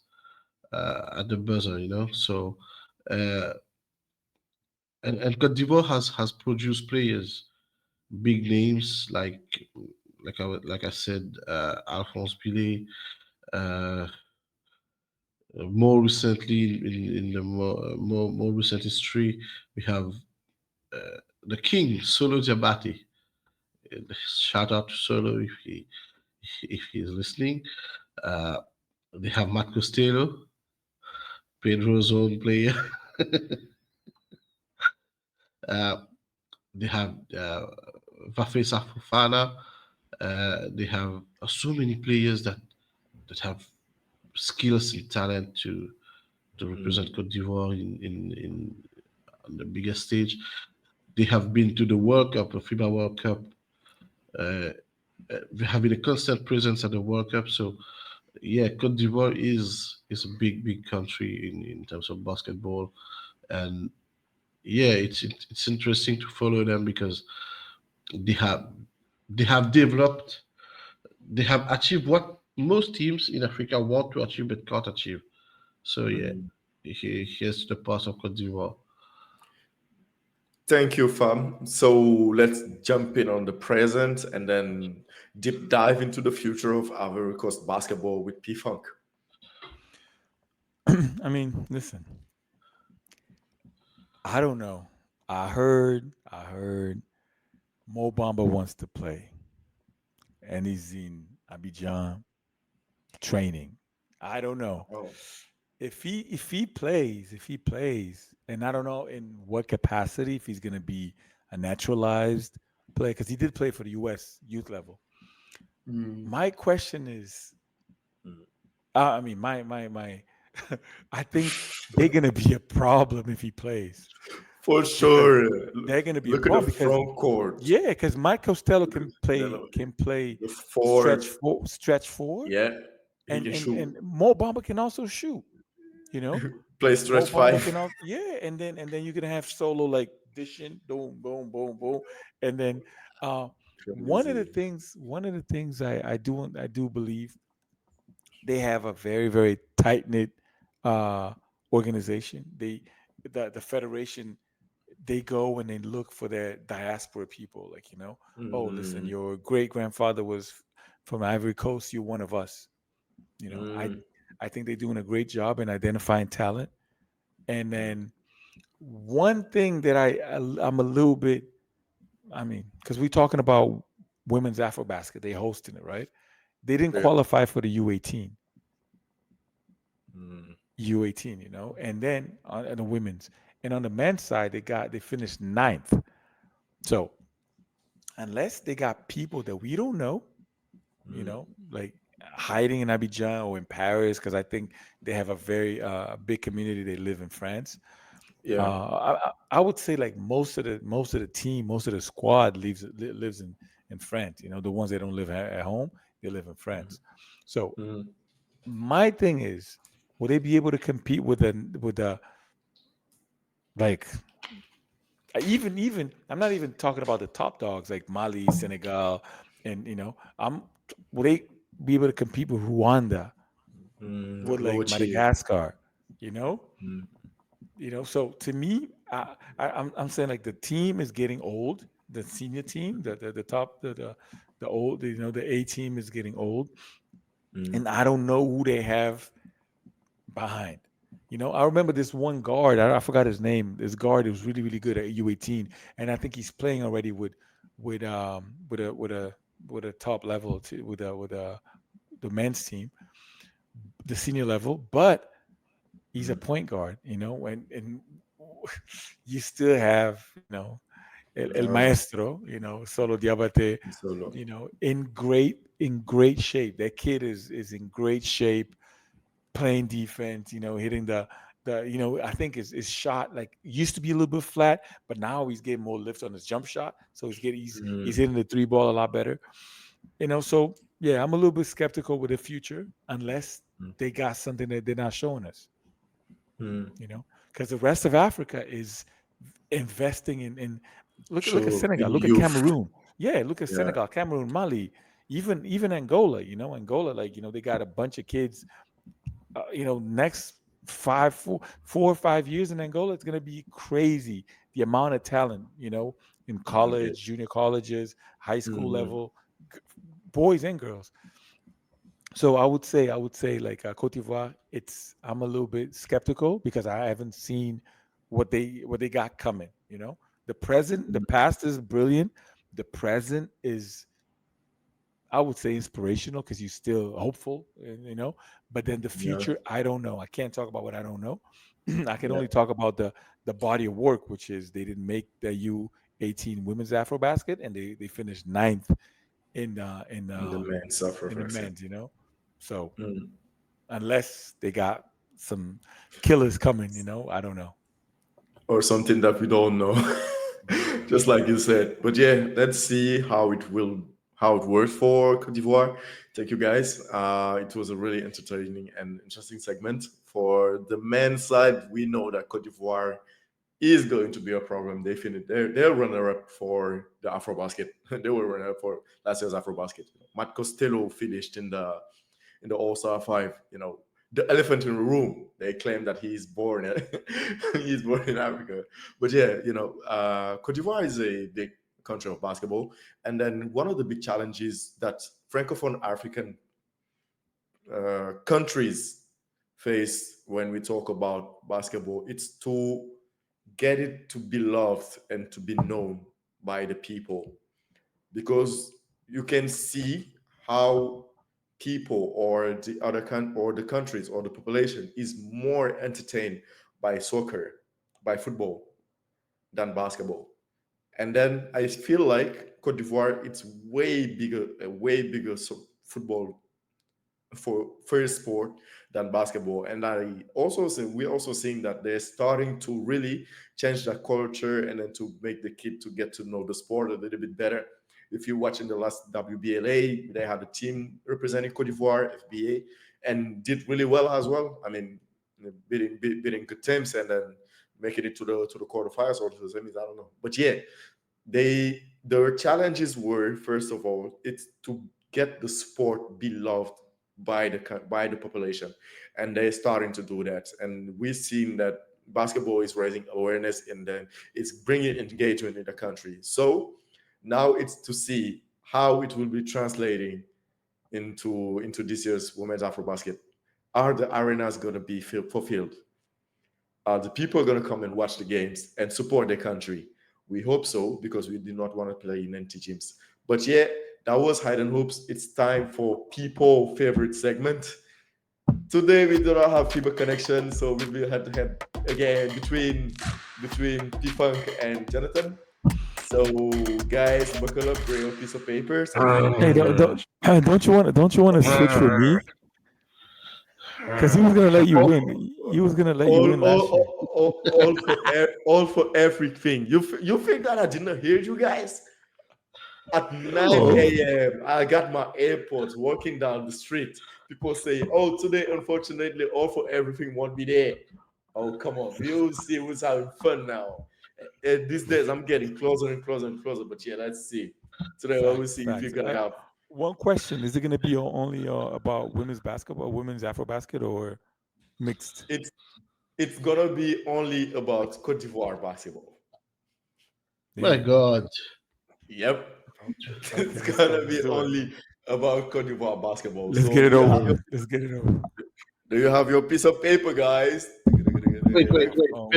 at the buzzer, So, uh, and Cote d'Ivoire has produced players, big names like I said, Alphonse Billet, uh, More recently, in the more recent history, we have the king Solo Jabati. Shout out to Solo if he is listening. Uh, they have Matt Costello, Pedro's own player. uh, they have Vafe Safofana. They have so many players that have skills and talent to represent Cote d'Ivoire in on the biggest stage. They have been to the World Cup, the FIBA World Cup. Uh, they have been a constant presence at the World Cup. So yeah, Cote d'Ivoire is a big country in terms of basketball, and yeah, it's interesting to follow them because they have they have developed they have achieved what most teams in Africa want to achieve but can't achieve. So yeah, here's the pass of Cote d'Ivoire. Thank you, fam. So let's jump in on the present and then deep dive into the future of Ivory Coast basketball with P Funk. I mean, listen, I don't know. I heard Mo Bamba wants to play, and he's in Abidjan training. I don't know Oh. if he plays, and I don't know in what capacity, if he's gonna be a naturalized player, because he did play for the U.S. youth level. Mm, My question is, mm. I mean, my, I think they're gonna be a problem if he plays, For because sure. they're gonna be a Look at the problem because front court. yeah, because Mike Costello Look at can play Costello. can play The four. stretch four, Yeah, he and can and shoot. and Mo Bamba can also shoot. You know, Play Mo stretch Bamba five. can also yeah, and then you're gonna have Solo like dishing, boom, boom, boom, boom, and then uh, Crazy. one of the things I do believe they have a very very tight knit uh, organization. The federation, they go and they look for their diaspora people. Like, oh, listen, Mm, your great grandfather was from Ivory Coast. You're one of us. You know, I mm, I think they're doing a great job in identifying talent. And mm. then one thing that I'm a little bit, I mean, because we're talking about women's AfroBasket, they hosting it, right? They didn't Yeah. qualify for the U18. Mm, U18, and then on the women's, and on the men's side, they finished ninth. So unless they got people that we don't know, mm. like hiding in Abidjan or in Paris, because I think they have a very big community. They live in France. Yeah. I would say like most of the team, most of the squad lives in France. The ones that don't live at home, they live in France. So Mm, my thing is, will they be able to compete with the like even I'm not even talking about the top dogs like Mali, Senegal, and will they be able to compete with Rwanda, with like Lochi. Madagascar, you know? Mm, So to me, I'm saying like the team is getting old. The senior team, the top, the old, the A team is getting old, mm. and I don't know who they have behind. I remember this one guard. I forgot his name. This guard was really really good at U18, and I think he's playing already with a top level with the men's team, the senior level, but he's a Mm. point guard. And you still have El Oh, Maestro, Solo Diabate, solo. in great shape. That kid is in great shape, playing defense, hitting I think his shot like used to be a little bit flat, but now he's getting more lift on his jump shot. So he's Mm, hitting the three ball a lot better. So yeah, I'm a little bit skeptical with the future unless mm, they got something that they're not showing us, mm. because the rest of Africa is investing in look at Sure. Senegal, In look at youth. Cameroon. Yeah, look at Yeah. Senegal, Cameroon, Mali, even Angola. Angola, like they got a bunch of kids. Next 4 or 5 years in Angola, it's gonna be crazy. The amount of talent, in Okay. college, junior colleges, high school Mm, level, boys and girls. So I would say like Cote d'Ivoire. It's I'm a little bit skeptical because I haven't seen what they got coming. You know, the past is brilliant. The present is, I would say, inspirational because you're still hopeful. You know, but then the Yeah, future, I don't know. I can't talk about what I don't know. I can yeah. only talk about the body of work, which is they didn't make the U18 women's AfroBasket, and they finished ninth in uh in And the uh man suffer in the for it. men's. You know, so Mm. unless they got some killers coming. I don't know. Or something that we don't know, Yeah. just like you said. But yeah, let's see how it works for Cote d'Ivoire. Thank you guys. It was a really entertaining and interesting segment. For the men's side, we know that Cote d'Ivoire is going to be a problem. They finished. They're runner up for the AfroBasket. They were runner up for last year's AfroBasket. Matt Costello finished in the All Star Five. The elephant in the room. They claim that he's born he's born in Africa, but yeah, Cote d'Ivoire is a big country of basketball, and then one of the big challenges that francophone African countries face when we talk about basketball, it's to get it to be loved and to be known by the people, because you can see how people or the or the countries or the population is more entertained by soccer, by football, than basketball. And then I feel like Cote d'Ivoire, it's way bigger, a way bigger football for first sport than basketball. And I also say we're also seeing that they're starting to really change the culture and then to make the kid to get to know the sport a little bit better. If you're watching the last WBLA, they had a team representing Cote d'Ivoire, FBA, and did really well as well. I mean, beating good teams and then making it to the quarterfinals or to the semis. I don't know, but yeah, their challenges were, first of all, it's to get the sport beloved by the population, and they're starting to do that. And we've seen that basketball is raising awareness and then it's bringing engagement in the country. So now it's to see how it will be translating into this year's women's AfroBasket. Are the arenas going to be fulfilled? The people are going to come and watch the games and support their country. We hope so, because we do not want to play in empty gyms. But yeah, that was Hide and Hoops. It's time for people favorite segment. Today we do not have FIBA connection, so we'll be head to head again between P-Funk and Jonathan. So guys, buckle up, bring a piece of papers, and then Hey, don't you want to switch with me? Because he was gonna let you win. He was gonna let you all win last year. all for everything. You think that I did not hear you guys? At Oh, 9 a.m., I got my AirPods walking down the street. People say, "Oh, today, unfortunately, all for everything won't be there." Oh, come on. We'll see who's having fun now. These days, I'm getting closer and closer and closer. But yeah, let's see. Today, we'll Facts, see if you're facts. going to have. One question: is it gonna be only about women's basketball, women's AfroBasket, or mixed? It's, it's going to be only about Cote d'Ivoire basketball. my Damn. God. Yep. Okay, It's let's going go. to Let's be do it. only about Cote d'Ivoire basketball. Let's So, get it over with. Let's get it over. do you have your piece of paper, guys? Wait, Got wait, my wait. phone.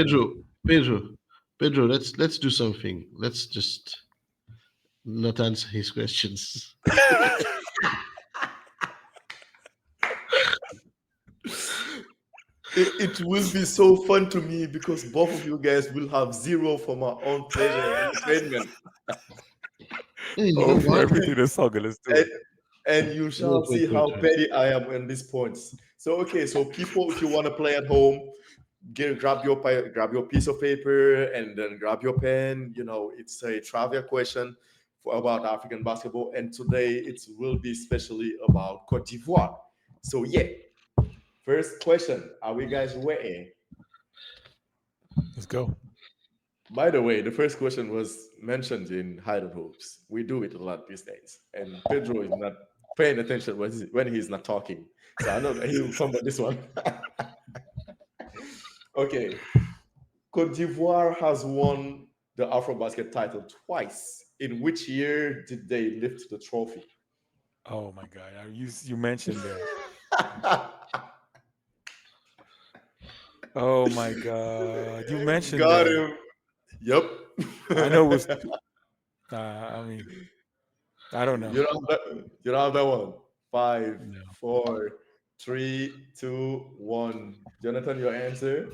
Pedro. Let's do something. Let's just not answer his questions. It will be so fun to me because both of you guys will have zero for my own pleasure and entertainment. Hey, you know Oh, for what? everything that's all good. Let's do and, it. and you Wait, shall wait, see wait, how wait. petty I am in these points. So okay, so people, if you want to play at home, grab your piece of paper and then grab your pen. It's a trivia question about African basketball, and today it will be especially about Cote d'Ivoire. So yeah, first question: are we guys ready? Let's go. By the way, the first question was mentioned in Hide and Hopes. We do it a lot these days, and Pedro is not paying attention when he's not talking. So I know that he will come with this one. Okay, Cote d'Ivoire has won the AfroBasket title twice. In which year did they lift the trophy? Oh my God! You mentioned that. Oh my God! You mentioned Got that. him. Yep. I know it was. I mean, I don't know. You don't have that one. Five, No. 4, 3, 2, 1. Jonathan, your answer?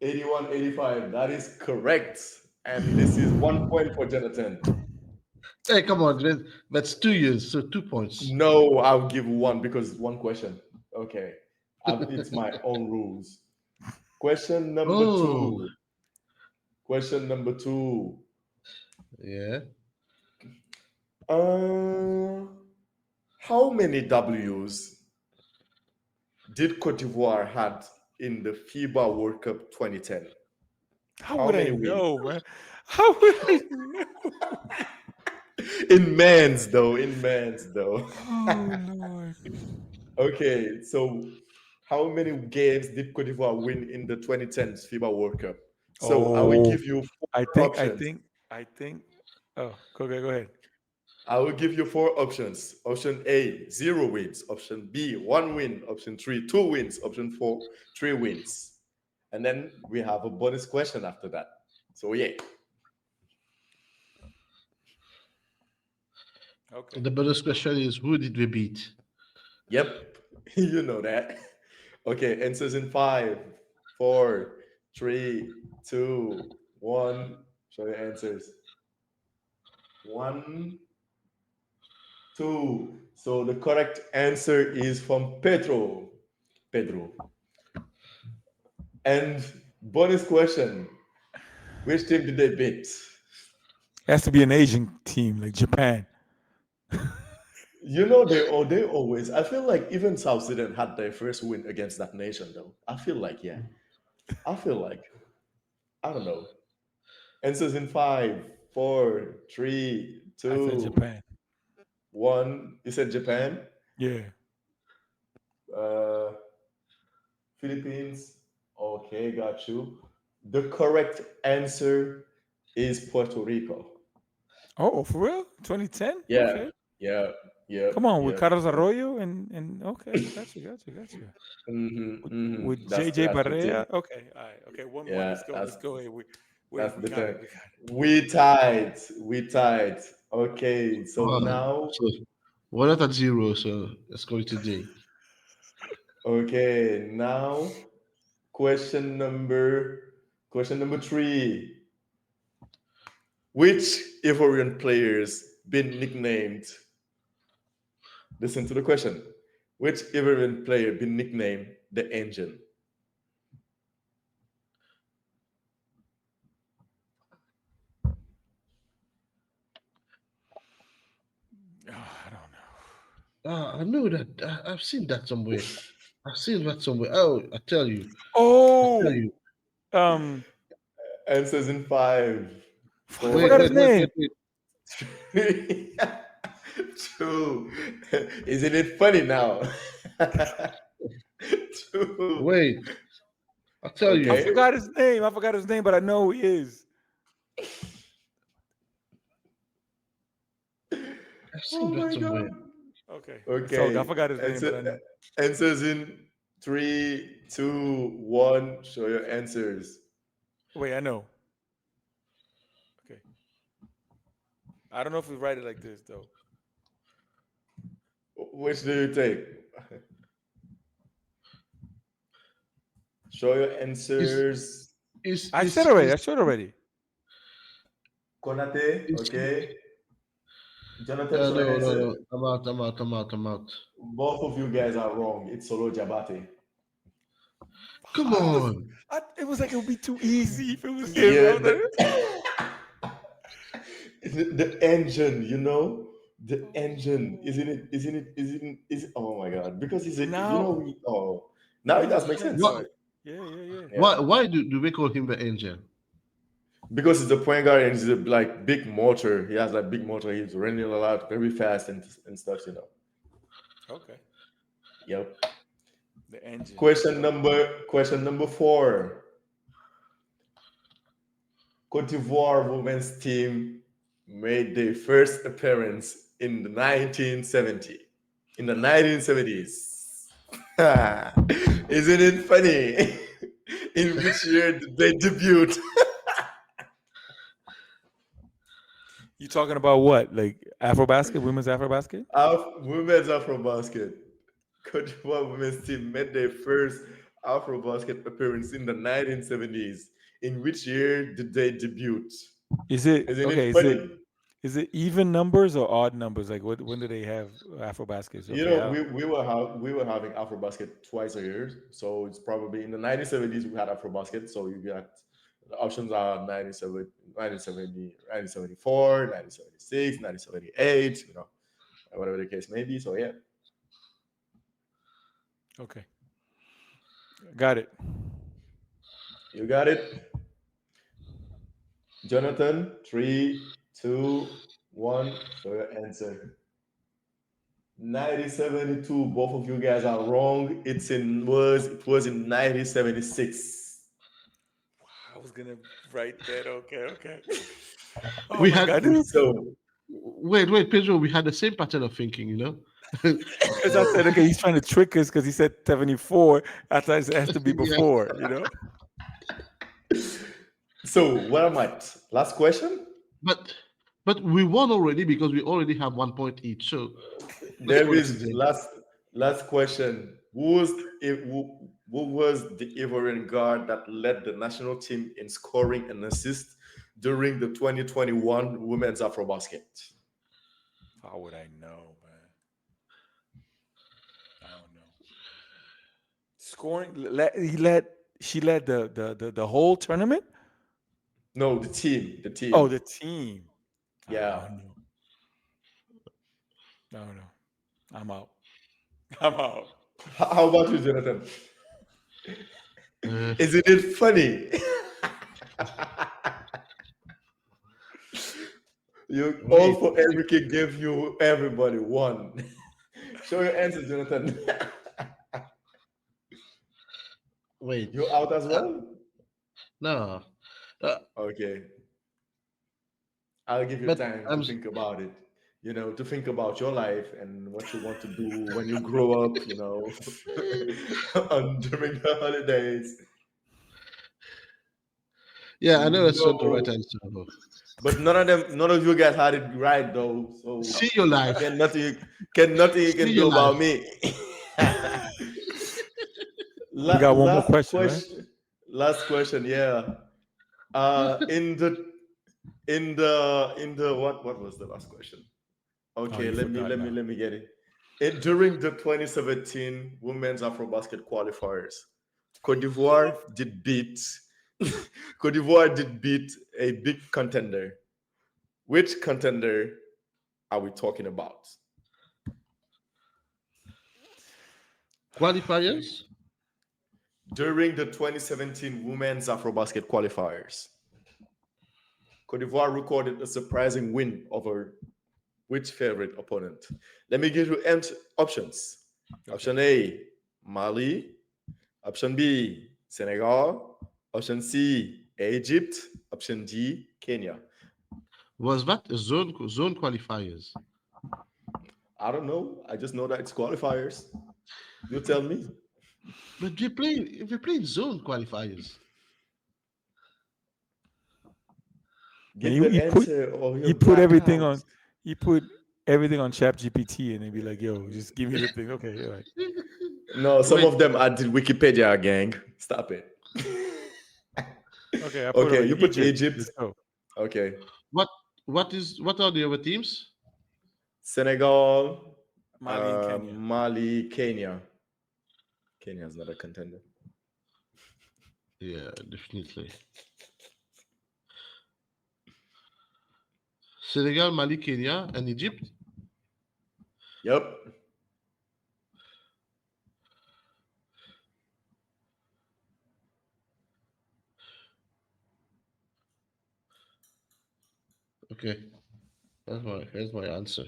81, 85. That is correct. And this is 1 point for Jonathan. Hey, come on, that's 2 years, so 2 points. No, I'll give one because it's one question. Okay. It's my own rules. Question number Oh, two. Question number two. yeah. Uh, how many W's did Cote d'Ivoire had in the FIBA World Cup 2010? How How would I many wins? know, man? How would I know? In men's though, in men's though. Oh Lord! Okay, so how many games did Cote d'Ivoire win in the 2010 FIBA World Cup? So I will Oh, give you I four think, I options. think, I think. Oh, okay, go ahead. I will give you four options. Option A, 0 wins. Option B, 1 win. Option three, 2 wins. Option four, 3 wins. And then we have a bonus question after that. So yeah. Okay. The bonus question is, who did we beat? Yep. You know that. Okay, answers in 5, 4, 3, 2, 1. Show your answers. 1, 2. So the correct answer is from Pedro. Pedro. And bonus question: which team did they beat? It has to be an Asian team like Japan. You know they always. I feel like even South Sudan had their first win against that nation though. I feel like yeah. I feel like I don't know. Answers in 5, 4, 3, I said two, Japan. 1. You said Japan, Yeah. uh, Philippines. Okay, got you. The correct answer is Puerto Rico. Oh, for real? 2010? Yeah, Okay. yeah, yeah, Come on, with yeah. Carlos Arroyo and okay, got you. With JJ That's the team. Barrea. Okay, all right. Okay, 1-1. Yeah, Let's go. Hey, that's we the got thing. it. We got it. We tied. We tied. Okay, so Oh, now, so we're not at zero, so let's go to J. okay, now question number three. Which Ivorian players been nicknamed? Listen to the question. Which Ivorian player been nicknamed the engine? Oh, I don't know. I know that. I've seen that somewhere. I've seen that somewhere. Oh, I tell Oh, you. um, Answers in five, fuck, I forgot his Wait, wait, name. wait, wait. three, two. Isn't it funny now? Two. Wait, I tell I you. Okay. forgot his name. I forgot his name, but I know who he is. I've seen Oh that my somewhere. god. Okay, it's all good. I Okay. forgot his name, but Answer, I know. answers in 3, 2, 1. Show your answers. Wait, I know. Okay, I don't know if we write it like this though. Which do you take? Show your Is answers. is I said is already. is I showed already. Konate, is okay. Jonathan, show your no, no, answer. no. I'm out, I'm out, I'm out, I'm out. Both of you guys are wrong. It's Solo Jabate. Come I was. on. It was like it would be too easy if it was him. Yeah, the engine, the engine, isn't it? Isn't it? Isn't it? Is it? Oh my God! Because he's a, Now, oh, now yeah, it he's a does make point sense. What? guard. Yeah, yeah, yeah. Yeah, Why do we call him the angel? because he's a point guard and he's a like big motor. He has like big motor. He's running a lot, very fast and stuff. Okay. Yep. The engine. Question number 4. Cote d'Ivoire women's team made their first appearance in the 1970. In the 1970s. Isn't it funny? In which year did they debut? You talking about what? Like AfroBasket, women's AfroBasket? Women's AfroBasket. Côte d'Ivoire women's team made their first AfroBasket appearance in the 1970s. In which year did they debut? Is it Isn't it okay? funny? Is it even numbers or odd numbers? Like what? When do they have AfroBaskets? You Okay, know, I don't. we were having AfroBasket twice a year, so it's probably in the 1970s we had AfroBasket. So you got the options are 1970, 1974, 1976, 1978. You know, whatever the case may be. So yeah, Okay, got it. you got it, Jonathan. Three, two, one. Show your answer. 1972. Both of you guys are wrong. It was in 1976. I was gonna write that. Okay, okay. Oh We my had god, because So wait, Pedro. We had the same pattern of thinking, you know. I said okay, he's trying to trick us because he said 74. I thought it has to be Yeah. before. You know. So where am I? Last question. But we won already because we already have 1 point each. So let's There call it a is day. last question. Who was the Ivorian guard that led the national team in scoring and assist during the 2021 Women's AfroBasket? How would I know, man? I don't know. Scoring. He led. She led the whole tournament. No, the team. The Oh, team. the team. I Yeah. don't know. I don't know. I'm out. I'm out. How about you, Jonathan? Uh, Isn't it funny? You all wait, for Enrique gave you everybody one. Show your answer, Jonathan. wait. You out as Uh, well? no, uh, Okay. I'll give you but time I'm to think about it. You know, to think about your life and what you want to do when you grow up, you know, during the holidays. yeah. I know that's not the right No, answer. Though. but none of you guys had it right though. So See your life. can nothing you See can your do about life. me. We got one more Last question, right? question. Last question. Yeah. In the what was the last question? Oh, Okay, you forgot now. let me get it. During the 2017 Women's AfroBasket qualifiers, Cote d'Ivoire did beat Cote d'Ivoire did beat a big contender. Which contender are we talking about? Okay. Qualifiers. During the 2017 Women's AfroBasket qualifiers, Cote d'Ivoire recorded a surprising win over which favorite opponent? Let me give you options. Okay. Option A, Mali. Option B, Senegal. Option C, Egypt. Option D, Kenya. Was that a zone qualifiers? I don't know. I just know that it's qualifiers. You tell me. But we played zone qualifiers. Man, Give the answer or you you'll put black everything out. on you put everything on Chat GPT and they be like, yo, just give me the thing. Okay, all right. No, some Wait, of them are the Wikipedia gang. Stop it. Okay, I put Okay, on you put Egypt. Egypt. Let's go. Okay. what what are the other teams? Senegal, Mali and Kenya. Mali, Kenya. Kenya is not a contender. Yeah, definitely. Senegal, Mali, Kenya, and Egypt. Yep. Okay, here's my answer.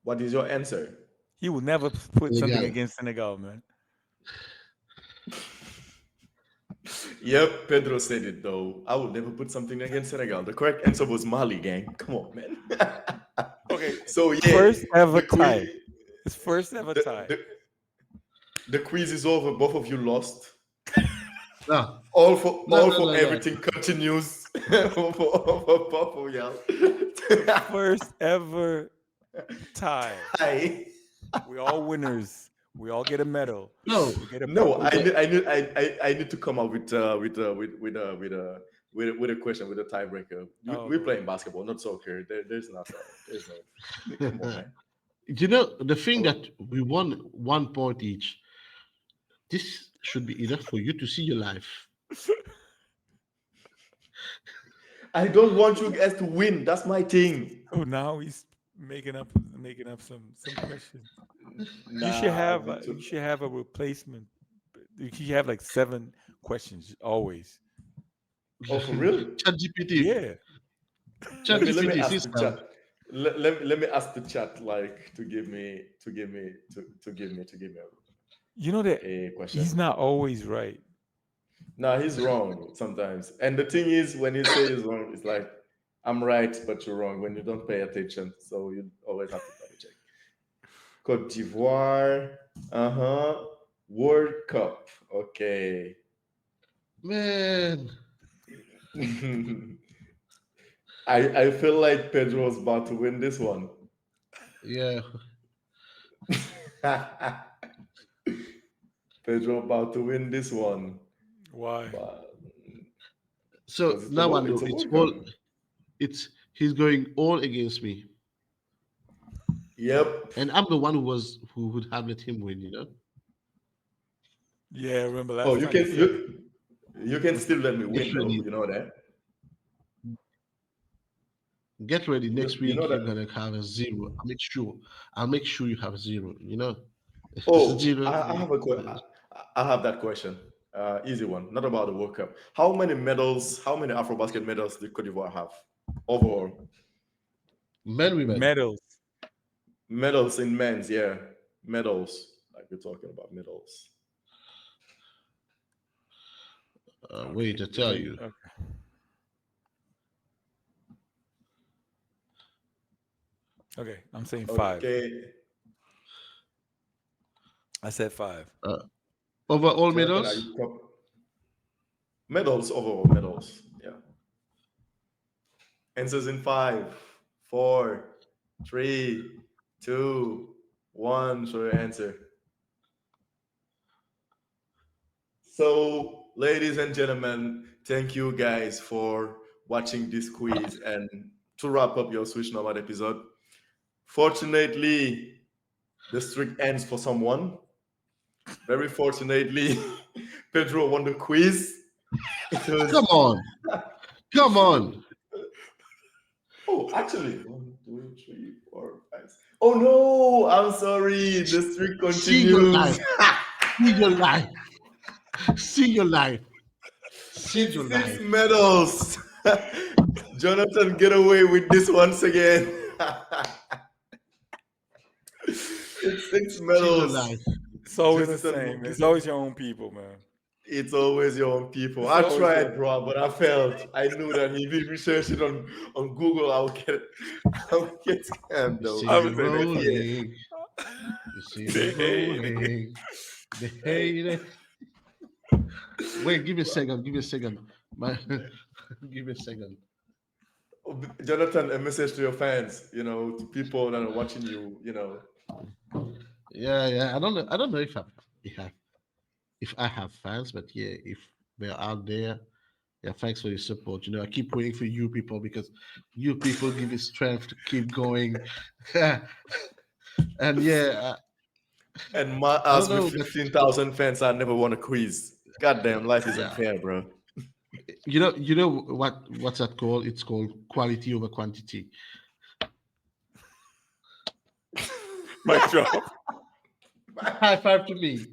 What is your answer? He will never put something Senegal. against Senegal, man. Yep, Pedro said it though. I would never put something against Senegal. The correct answer was Mali, gang. Come on, man. Okay, So yeah, first ever the quiz, tie. It's first ever the, tie. the, the quiz is over. Both of you lost. No, no, All no, for no, no. everything continues for both of y'all. The first ever tie. Hi. We all winners. We all get a medal. No, We get a No, purple. I need to come up with a question with a tiebreaker. Oh We're Lord. playing basketball, not soccer. There's not there's no. Come on, man. you know the thing Oh, that we won 1 point each. This should be enough for you to see your life. I don't want you guys to win. That's my thing. Oh, now he's making up some questions. Nah, we You took. should have a replacement. You should have like 7 questions always. Oh, for real? ChatGPT, Yeah. Like Let me ChatGPT ask the system. chat. Let me ask the chat like to give me you know that a he's question. not always right. No, he's wrong sometimes. And the thing is, when you say he's wrong, it's like I'm right, but you're wrong. When you don't pay attention, so you always have to double check. Côte d'Ivoire, World Cup. Okay. Man, I feel like Pedro's about to win this one. yeah. Pedro about to win this one, Why? but So because now I It's know a it's World Cup. all. It's he's going all against me, Yep. and I'm the one who would have let him win. Yeah, remember Oh, last time you said it. you can still let me Get win though. ready. You know that. Get ready. Next You know week you're that. gonna have a zero. I'll make sure. I'll make sure you have a zero. Oh, Zero. I have I have that question. Easy one. Not about the World Cup. How many medals? How many AfroBasket medals did Cote d'Ivoire have overall? Men, women. Medals. Medals in men's, yeah, medals. Like we're talking about medals. Wait, Okay. I We're tell going. you. Okay. I'm saying 5. Okay, I said 5. Uh, over all Jonathan, are medals. you medals overall medals? Yeah. Answers in five, four, three, two, one. Show your answer. So, ladies and gentlemen, thank you guys for watching this quiz. And to wrap up your Switch Nomad episode, fortunately, the streak ends for someone. Very fortunately, Pedro won the quiz. It Come was on, come on. oh, actually, one, two, three, four, five. Oh no, I'm sorry. The streak See your continues. life. See your life. See your life. See your It's six life. medals. Jonathan, get away with this once again. It's six See your medals. life. It's always the Jonathan, same. It's always your own people, man. it's always your own people. It's I always tried, your. bro, but I failed. I knew that if we research it on Google, I'll get scammed You though. see I me would say But that. yeah. rolling. You see me Hey. rolling. The hate. Wait, give me a second. Give me a second. My, give me a second. Jonathan, a message to your fans, to people that are watching you. Yeah, yeah. I don't know. I don't know if I have fans, but yeah, if they're out there, yeah. Thanks for your support. I keep praying for you people because you people give me strength to keep going. And yeah, And my I don't us with know, but 15,000 fans, I never won a quiz. Goddamn, life isn't yeah, fair, bro. you know what's that called? It's called quality over quantity. Mic drop. High five to me.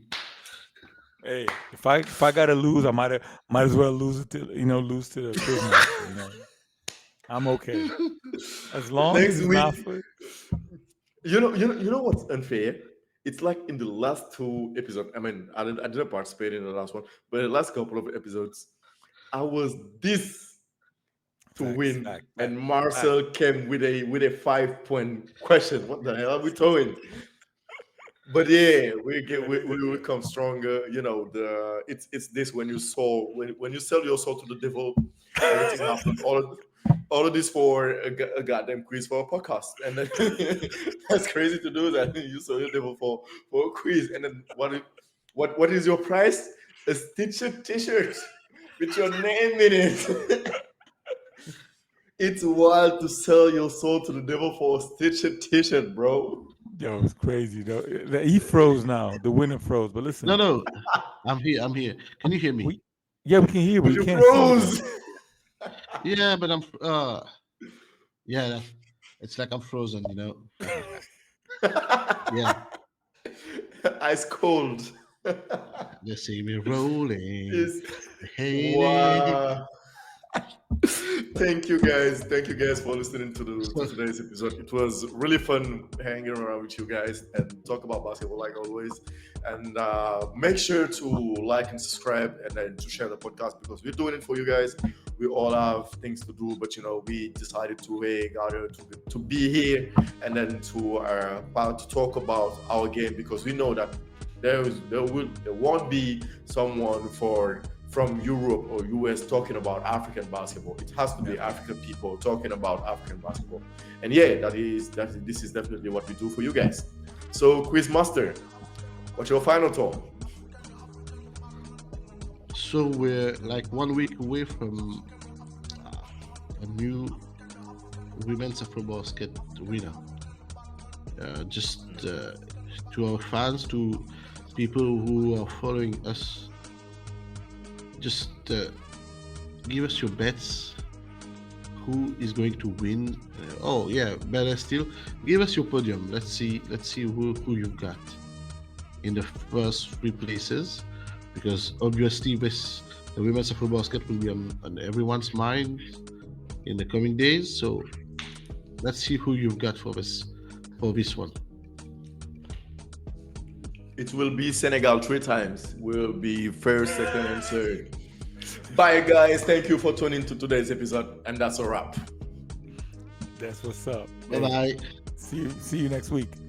Hey, if I gotta lose, I might as well lose it to lose to the quizmaster. I'm okay as long as Next it's week, not for. you know what's unfair it's like in the last two episodes. I mean, I didn't participate in the last one, but the last couple of episodes, I was this to Facts, win, fact, fact, and fact. Marcel came with a 5 point question. What the hell are we doing? But yeah, we come stronger. You know, it's this when you soul when you sell your soul to the devil, everything happens. All of this for a goddamn quiz for a podcast, and then that's crazy to do that. You sell your devil for a quiz, and then what is your price? A stitcher T-shirt with your name in it. It's wild to sell your soul to the devil for a stitcher T-shirt, bro. Yo, it's crazy though. He froze now. The winner froze. But No, listen, no, I'm here. I'm here. Can you hear me? we yeah, we can hear, but But we you can't see you though. froze. Yeah, but I'm. Yeah, it's like I'm frozen. Yeah, Ice cold. they see me rolling. Is Hey, wow. Thank you guys for listening to so, today's episode. It was really fun hanging around with you guys and talk about basketball like always. And make sure to like and subscribe and then to share the podcast because we're doing it for you guys. We all have things to do, but we decided to gather to be here and then to talk about our game because we know that there won't be someone from Europe or US talking about African basketball. It has to be African people talking about African basketball. And yeah, this is definitely what we do for you guys. So Quizmaster, what's your final thought? so we're like 1 week away from a new women's AfroBasket winner. Just to our fans, to people who are following us, just give us your bets. Who is going to win? Oh yeah, better still, give us your podium. Let's see who you've got in the first three places, because obviously the women's AfroBasket will be on everyone's mind in the coming days. So let's see who you've got for this one. It will be Senegal 3 times. Will be first, second, and third. Bye guys. Thank you for tuning to today's episode. And that's a wrap. That's what's up. Bye bye. See you next week.